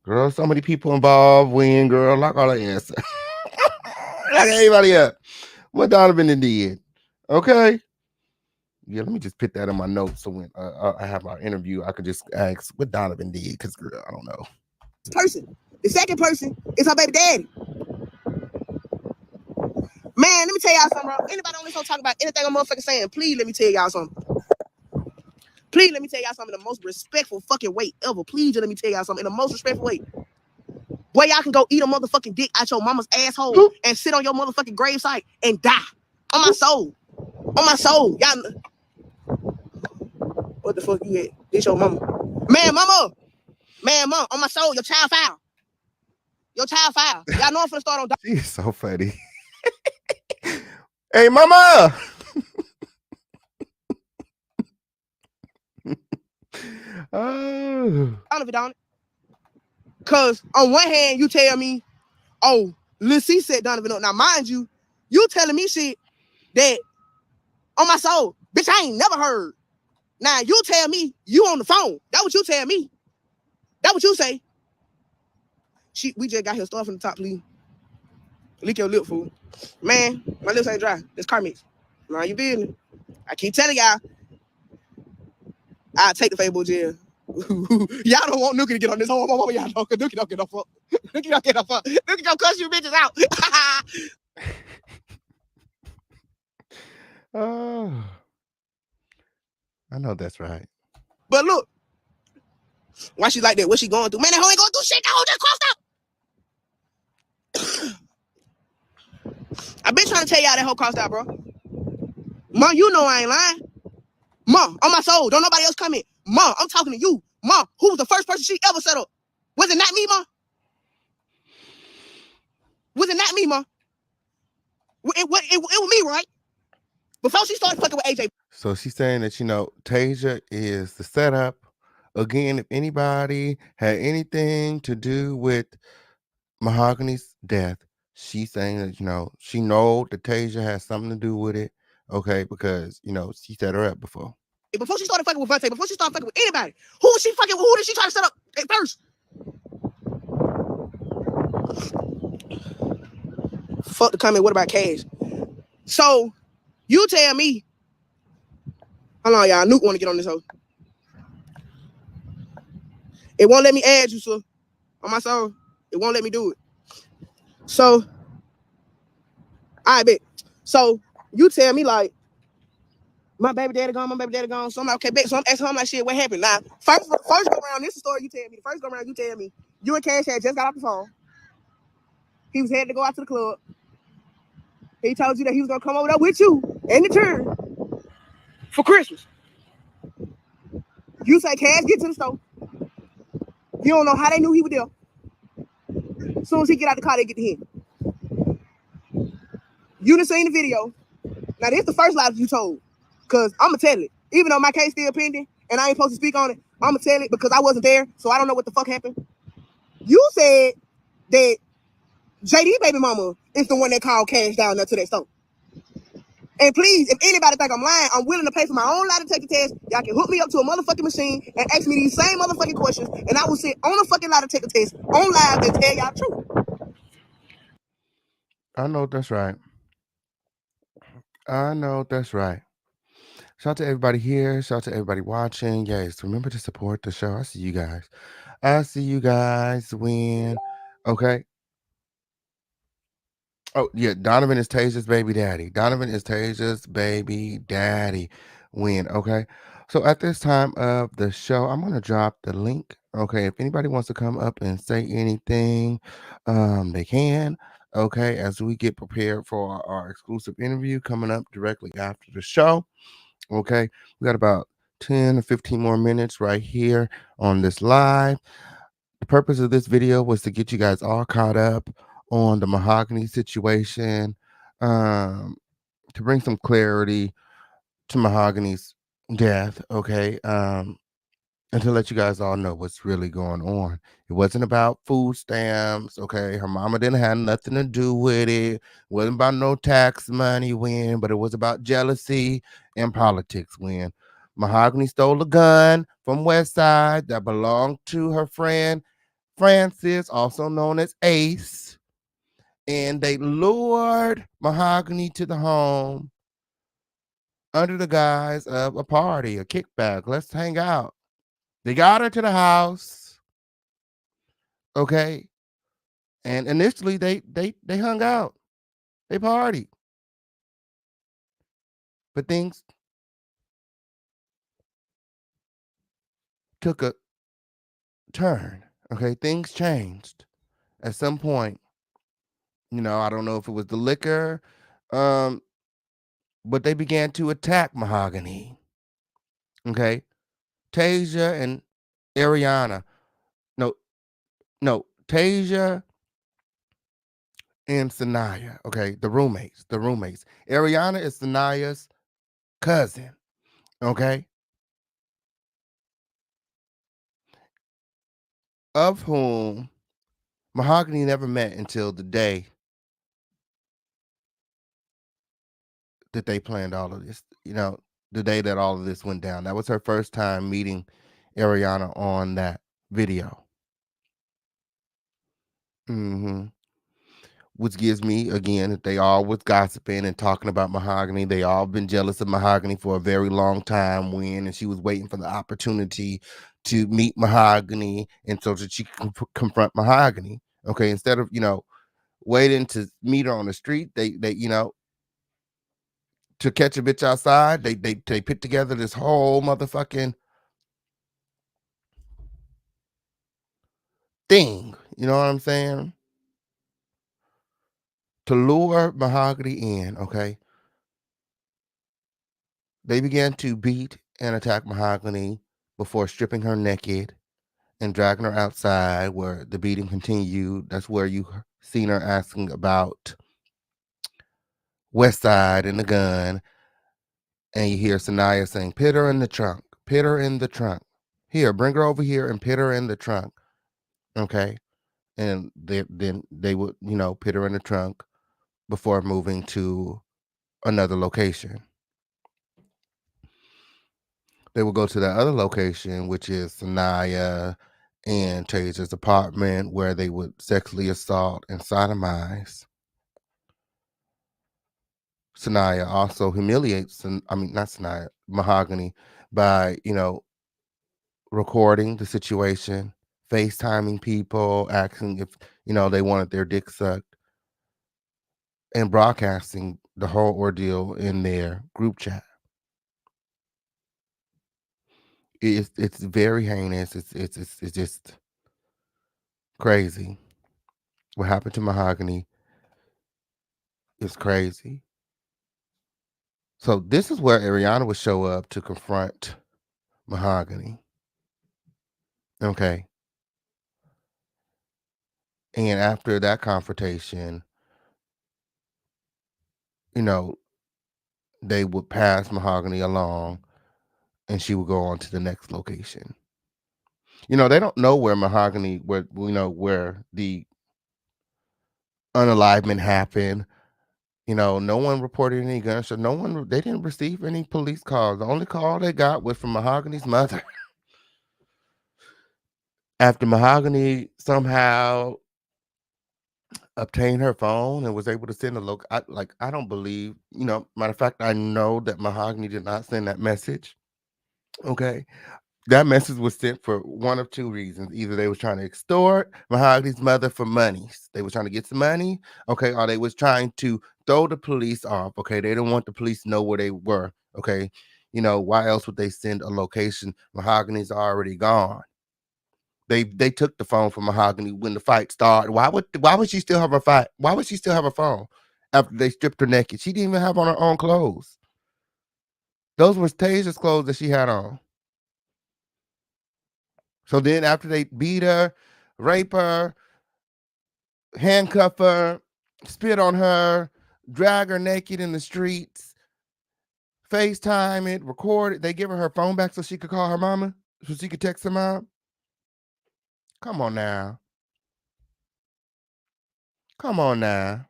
Girl, so many people involved. Win, girl. Lock all their ass. Lock everybody up. What Donovan did. Okay. Yeah, let me just put that in my notes so when I have our interview, I could just ask what Donovan did. Because, girl, I don't know. Person. The second person is her baby daddy. Man, let me tell y'all something, bro. Anybody on this don't talk about anything I'm motherfucking saying, please let me tell y'all something. Please let me tell y'all something in the most respectful fucking way ever. Please let me tell y'all something in the most respectful way. Boy, y'all can go eat a motherfucking dick out your mama's asshole and sit on your motherfucking gravesite and die. On my soul. On my soul. Y'all. What the fuck you at? This your mama. Man, mama. Man, mom. On my soul. Your child foul. Your child foul. Y'all know I'm finna start on. She's so funny. Hey, mama. Oh. Donovan, don't it? Cause on one hand, you tell me, oh, Lil C set Donovan up. Now, mind you, you telling me shit that on my soul, bitch, I ain't never heard. Now you tell me you on the phone. That what you tell me. That what you say. We just got here. Start from the top, please. Lick your lip, fool. Man, my lips ain't dry. It's Carmix. Now you business. I keep telling y'all, I'll take the Facebook jail. Y'all don't want Nookie to get on this whole mama. Y'all don't. Nookie don't get no fuck. Nookie don't get no fuck. Nookie gonna cuss you bitches out. Oh. I know that's right. But look, why she like that? What she going through? Man, that hoe ain't going through shit. That hoe just crossed out. I've been trying to tell y'all that hoe crossed out, bro. Mom, you know I ain't lying. Mom, on my soul, don't nobody else come in. Mom, I'm talking to you. Mom, who was the first person she ever set up? Was it not me, Mom? Was it not me, Mom? It was me, right? Before she started fucking with AJ. So she's saying that, Tasia is the setup. Again, if anybody had anything to do with Mahogany's death, she's saying that, she know that Tasia has something to do with it. Okay, because, she set her up before. Before she started fucking with Vontae, before she started fucking with anybody, who was she fucking with? Who did she try to set up at first? Fuck the comment, what about cash? So, you tell me. Hold on, y'all. Nuke want to get on this hoe. It won't let me add you, sir. On my soul. It won't let me do it. So, I bet. So, you tell me, like, my baby daddy gone. So I'm like, okay, bet. So I'm asking her, like, shit, what happened? Now, first go around, this is the story you tell me. The first go around, you tell me, you and Cash had just got off the phone. He was headed to go out to the club. He told you that he was going to come over there with you and the turn for Christmas. You say, Cash, get to the store. You don't know how they knew he was there. As soon as he get out the car, they get to him. You done seen the video. Now, this is the first lie you told. Because I'm going to tell it. Even though my case still pending and I ain't supposed to speak on it, I'm going to tell it because I wasn't there, so I don't know what the fuck happened. You said that JD baby mama is the one that called Cash down there to that store. And please, if anybody think I'm lying, I'm willing to pay for my own lie detector test. Y'all can hook me up to a motherfucking machine and ask me these same motherfucking questions, and I will sit on a fucking lie detector test on live and tell y'all truth. I know that's right. Shout out to everybody here. Shout out to everybody watching. Yes, remember to support the show. I see you guys win. Okay. Oh, yeah. Donovan is Tasia's baby daddy. Win. Okay. So at this time of the show, I'm going to drop the link. Okay. If anybody wants to come up and say anything, they can. Okay, as we get prepared for our exclusive interview coming up directly after the show. Okay, we got about 10 or 15 more minutes right here on this live. The purpose of this video was to get you guys all caught up on the Mahogany situation, um, to bring some clarity to Mahogany's death. Okay, and to let you guys all know what's really going on. It wasn't about food stamps, okay? Her mama didn't have nothing to do with it. It wasn't about no tax money win, but it was about jealousy and politics win. Mahogany stole a gun from West Side that belonged to her friend Francis, also known as Ace. And they lured Mahogany to the home under the guise of a party, a kickback. Let's hang out. They got her to the house, okay? And initially they hung out, they partied, but things took a turn. Okay, things changed at some point. I don't know if it was the liquor, um, but they began to attack Mahogany. Okay, Tasia and Ariana. No, no, Tasia and Sanaya. Okay, the roommates. The roommates. Ariana is Sanaya's cousin. Okay, of whom Mahogany never met until the day that they planned all of this. The day that all of this went down. That was her first time meeting Ariana on that video. hmm Which gives me again that they all was gossiping and talking about Mahogany. They all been jealous of Mahogany for a very long time and she was waiting for the opportunity to meet Mahogany and so that she could confront Mahogany. Okay, instead of waiting to meet her on the street, they to catch a bitch outside, they put together this whole motherfucking thing. You know what I'm saying? To lure Mahogany in, okay? They began to beat and attack Mahogany before stripping her naked and dragging her outside where the beating continued. That's where you seen her asking about West Side and the gun. And you hear Sanaya saying, put her in the trunk, put her in the trunk. Here, bring her over here and put her in the trunk. Okay. And then they would, put her in the trunk before moving to another location. They would go to that other location, which is Sanaya and Taser's apartment, where they would sexually assault and sodomize. Sanaya also humiliates, not Sanaya, Mahogany, by, recording the situation, FaceTiming people, asking if, they wanted their dick sucked, and broadcasting the whole ordeal in their group chat. It's very heinous. It's just crazy. What happened to Mahogany is crazy. So this is where Ariana would show up to confront Mahogany. Okay. And after that confrontation, you know, they would pass Mahogany along and she would go on to the next location. They don't know where where the unalivement happened. No one reported any gunshots. They didn't receive any police calls. The only call they got was from Mahogany's mother. After Mahogany somehow obtained her phone and was able to send a look, I don't believe, matter of fact, I know that Mahogany did not send that message. Okay. That message was sent for one of two reasons. Either they was trying to extort Mahogany's mother for monies. They was trying to get some money, okay, or they was trying to throw the police off. Okay. They didn't want the police to know where they were. Okay. Why else would they send a location? Mahogany's already gone. They took the phone from Mahogany when the fight started. Why would she still have her fight? Why would she still have her phone after they stripped her naked? She didn't even have on her own clothes. Those were Tasia's clothes that she had on. So then after they beat her, rape her, handcuff her, spit on her, drag her naked in the streets, FaceTime it, record it. They give her phone back so she could call her mama, so she could text her mom. Come on now. Come on now.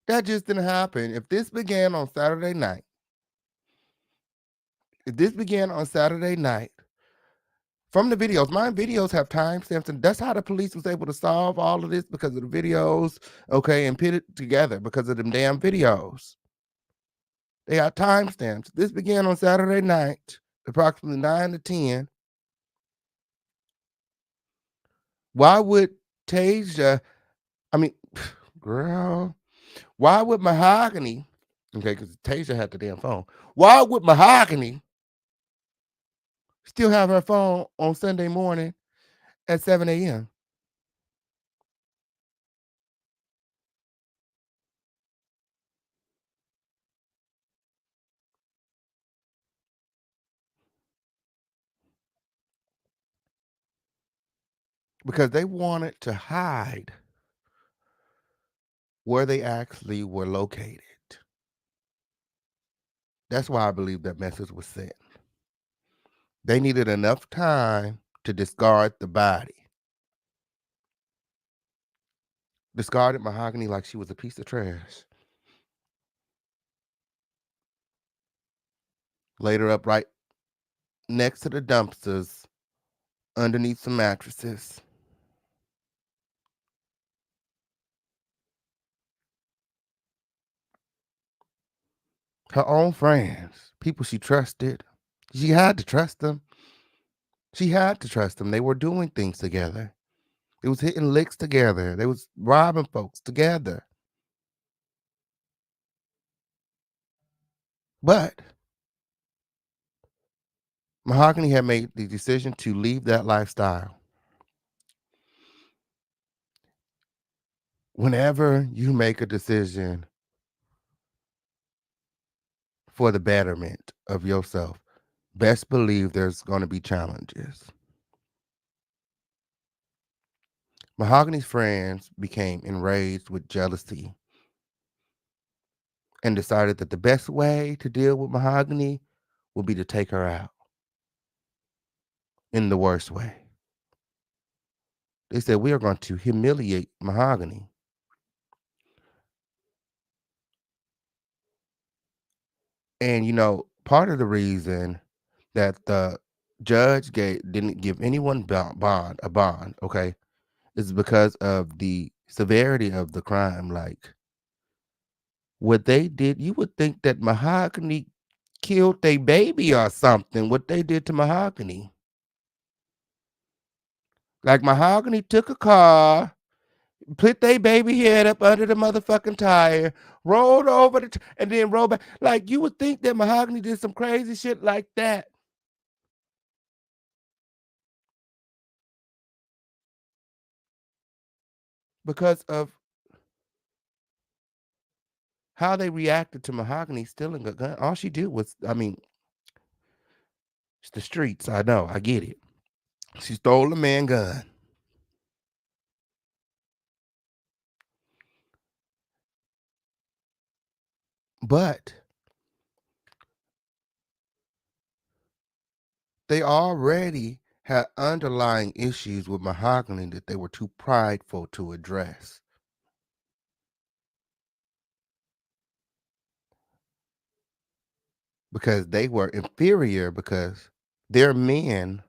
That just didn't happen. If this began on Saturday night, from the videos, my videos have timestamps, and that's how the police was able to solve all of this because of the videos, okay, and put it together because of them damn videos. They got timestamps. This began on Saturday night, approximately 9 to 10. Why would Tasia, I mean, girl, why would Mahogany, okay, because Tasia had the damn phone, why would Mahogany still have her phone on Sunday morning at 7 a.m.? Because they wanted to hide where they actually were located. That's why I believe that message was sent. They needed enough time to discard the body. Discarded Mahogany like she was a piece of trash. Laid her up right next to the dumpsters, underneath some mattresses. Her own friends, people she trusted. She had to trust them. She had to trust them. They were doing things together. They was hitting licks together. They was robbing folks together. But Mahogany had made the decision to leave that lifestyle. Whenever you make a decision for the betterment of yourself, best believe there's going to be challenges. Mahogany's friends became enraged with jealousy and decided that the best way to deal with Mahogany would be to take her out in the worst way. They said, we are going to humiliate Mahogany. And, part of the reason that the judge didn't give anyone a bond, okay, is because of the severity of the crime. Like, what they did, you would think that Mahogany killed their baby or something, what they did to Mahogany. Like, Mahogany took a car, put their baby head up under the motherfucking tire, rolled over and then rolled back. Like, you would think that Mahogany did some crazy shit like that. Because of how they reacted to Mahogany stealing a gun. All she did was, it's the streets. I know. I get it. She stole a man gun. But they already had underlying issues with Mahogany that they were too prideful to address. Because they were inferior because their men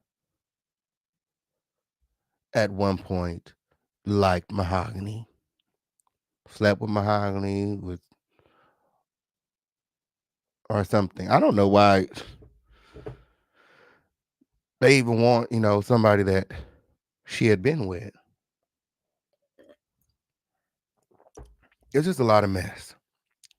at one point liked Mahogany, slept with Mahogany with or something. I don't know why they even want, somebody that she had been with. It's just a lot of mess.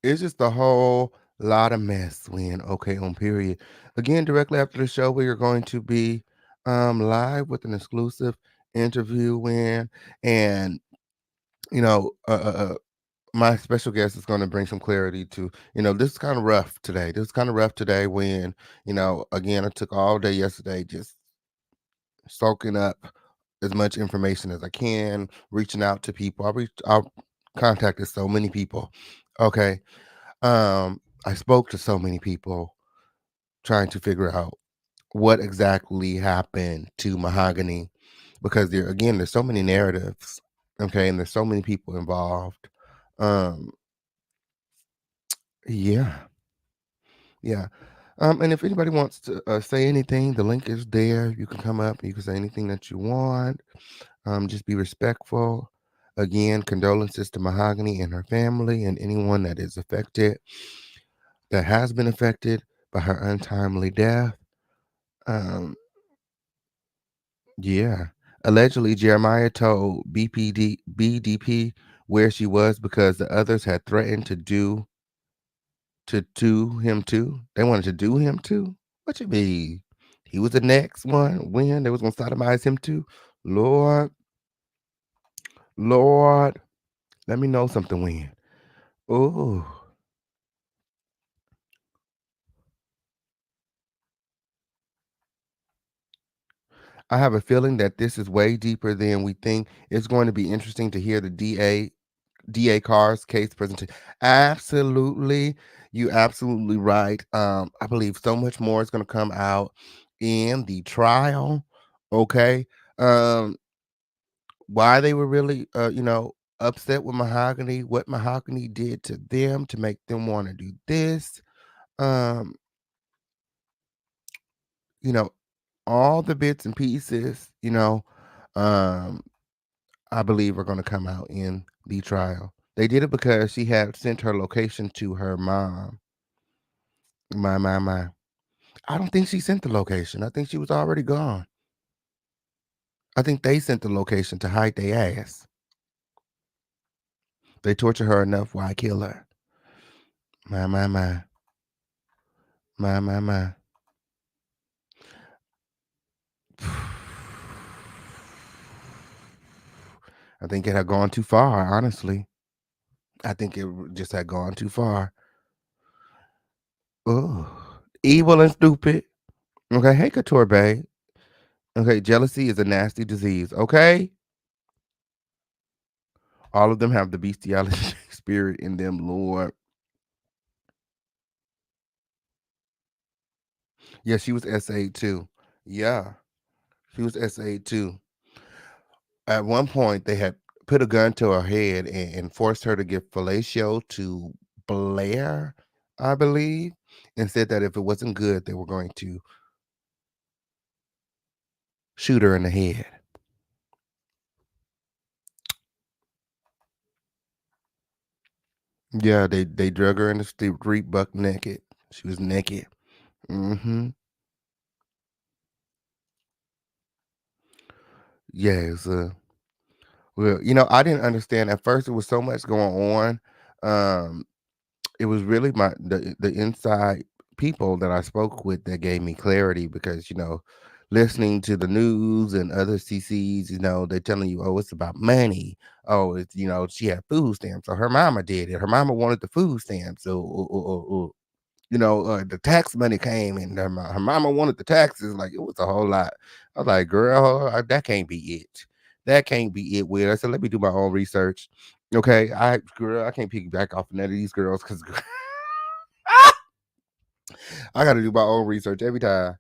It's just a whole lot of mess when okay on period. Again, directly after the show, we are going to be live with an exclusive interview in, and you know, my special guest is going to bring some clarity to, this is kind of rough today. This is kind of rough today when, again, I took all day yesterday just soaking up as much information as I can, reaching out to people. I contacted so many people. Okay. I spoke to so many people trying to figure out what exactly happened to Mahogany, because there's so many narratives. Okay, and there's so many people involved. Um, yeah, yeah. And if anybody wants to say anything, the link is there. You can come up and you can say anything that you want. Just be respectful. Again, condolences to Mahogany and her family and anyone that is affected, that has been affected by her untimely death. Um, yeah. Allegedly, Jeremiah told BDP where she was because the others had threatened to do him too. They wanted to do him too. What you mean? He was the next one. When they was gonna sodomize him too. Lord, Lord, let me know something when. Oh, I have a feeling that this is way deeper than we think. It's going to be interesting to hear the DA Carr's case presentation. Absolutely. You absolutely right. I believe so much more is going to come out in the trial. Okay. Um, why they were really, upset with Mahogany, what Mahogany did to them to make them want to do this. Um, you know, all the bits and pieces, um, I believe are going to come out in the trial. They did it because she had sent her location to her mom. My. I don't think she sent the location. I think she was already gone. I think they sent the location to hide their ass. They torture her enough. Why kill her? My. My. I think it had gone too far, honestly. I think it just had gone too far. Oh, evil and stupid. Okay, hey, Couture Bay. Okay, jealousy is a nasty disease. Okay, all of them have the bestiality spirit in them, Lord. Yeah, she was SA too. Yeah, she was SA too. At one point, they had put a gun to her head and forced her to give fellatio to Blair, I believe, and said that if it wasn't good, they were going to shoot her in the head. Yeah, they drug her in the street buck naked. She was naked. Mm-hmm. Yes. Well, I didn't understand at first. It was so much going on. Um, it was really the inside people that I spoke with that gave me clarity because listening to the news and other CCs, they're telling you, oh, it's about money. Oh, it's she had food stamps, so her mama did it. Her mama wanted the food stamps, so the tax money came and her mama wanted the taxes. Like it was a whole lot. I was like, girl, that can't be it. That can't be it. Weird. I said, let me do my own research. Okay, I can't piggyback off of none of these girls because I got to do my own research every time.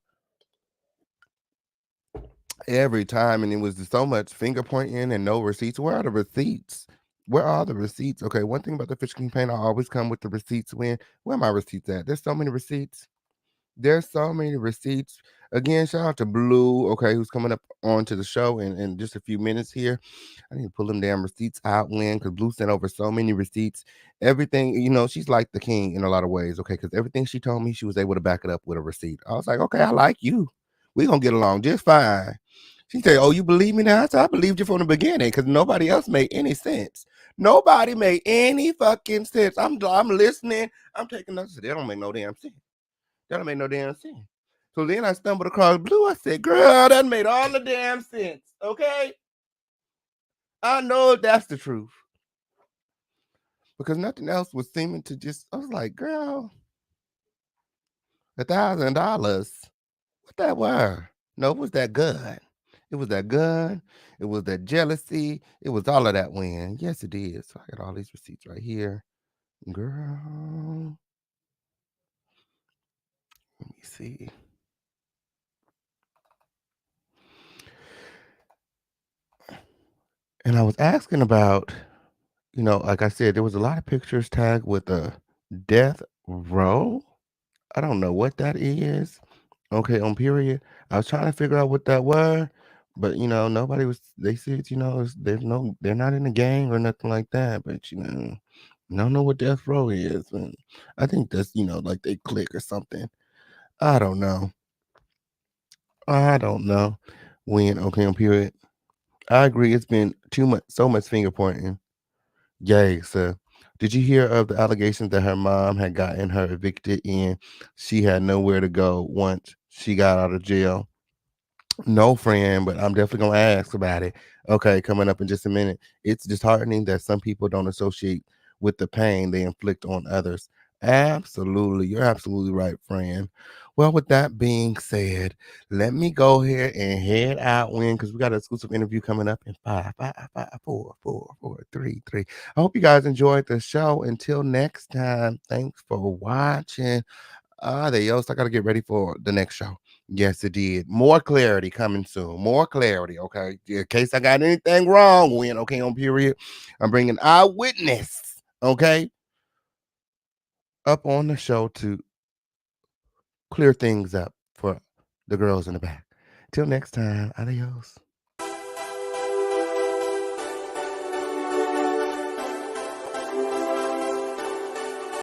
Every time, and it was so much finger pointing and no receipts. Where are the receipts? Where are the receipts? Okay, one thing about the fish campaign, I always come with the receipts. Where my receipts at? There's so many receipts. There's so many receipts. Again, shout out to Blue, okay, who's coming up onto the show in just a few minutes here. I need to pull them damn receipts out when because Blue sent over so many receipts. Everything, she's like the king in a lot of ways, okay, because everything she told me, she was able to back it up with a receipt. I was like, okay, I like you. We gonna get along just fine. She said, oh, you believe me now? I said, I believed you from the beginning because nobody else made any sense. Nobody made any fucking sense. I'm listening. I'm taking notes. They don't make no damn sense. That don't make no damn sense. So then I stumbled across Blue. I said, girl, that made all the damn sense. Okay. I know that's the truth. Because nothing else was seeming to just, I was like, girl, $1,000. What that were? No, it was that gun. It was that gun. It was that jealousy. It was all of that win. Yes, it is. So I got all these receipts right here. Girl, let me see. And I was asking about, like I said, there was a lot of pictures tagged with a death row. I don't know what that is. Okay, on period. I was trying to figure out what that were, but nobody was. They said, they're not in the gang or nothing like that. But I don't know what death row is. And I think that's like they click or something. I don't know. I don't know. When okay, on period. I agree. It's been too much, so much finger pointing. Yay, sir. Did you hear of the allegations that her mom had gotten her evicted and she had nowhere to go once she got out of jail? No, friend, but I'm definitely gonna ask about it. Okay, coming up in just a minute. It's disheartening that some people don't associate with the pain they inflict on others. Absolutely, you're absolutely right, friend. Well, with that being said, let me go here and head out, Win, because we got an exclusive interview coming up in five, four, four, four, three, three. I hope you guys enjoyed the show. Until next time, thanks for watching. There you go. So I got to get ready for the next show. Yes, it did. More clarity coming soon. More clarity. Okay. In case I got anything wrong, Win. Okay, on period. I'm bringing eyewitness. Okay. Up on the show to clear things up for the girls in the back. Till next time. Adios.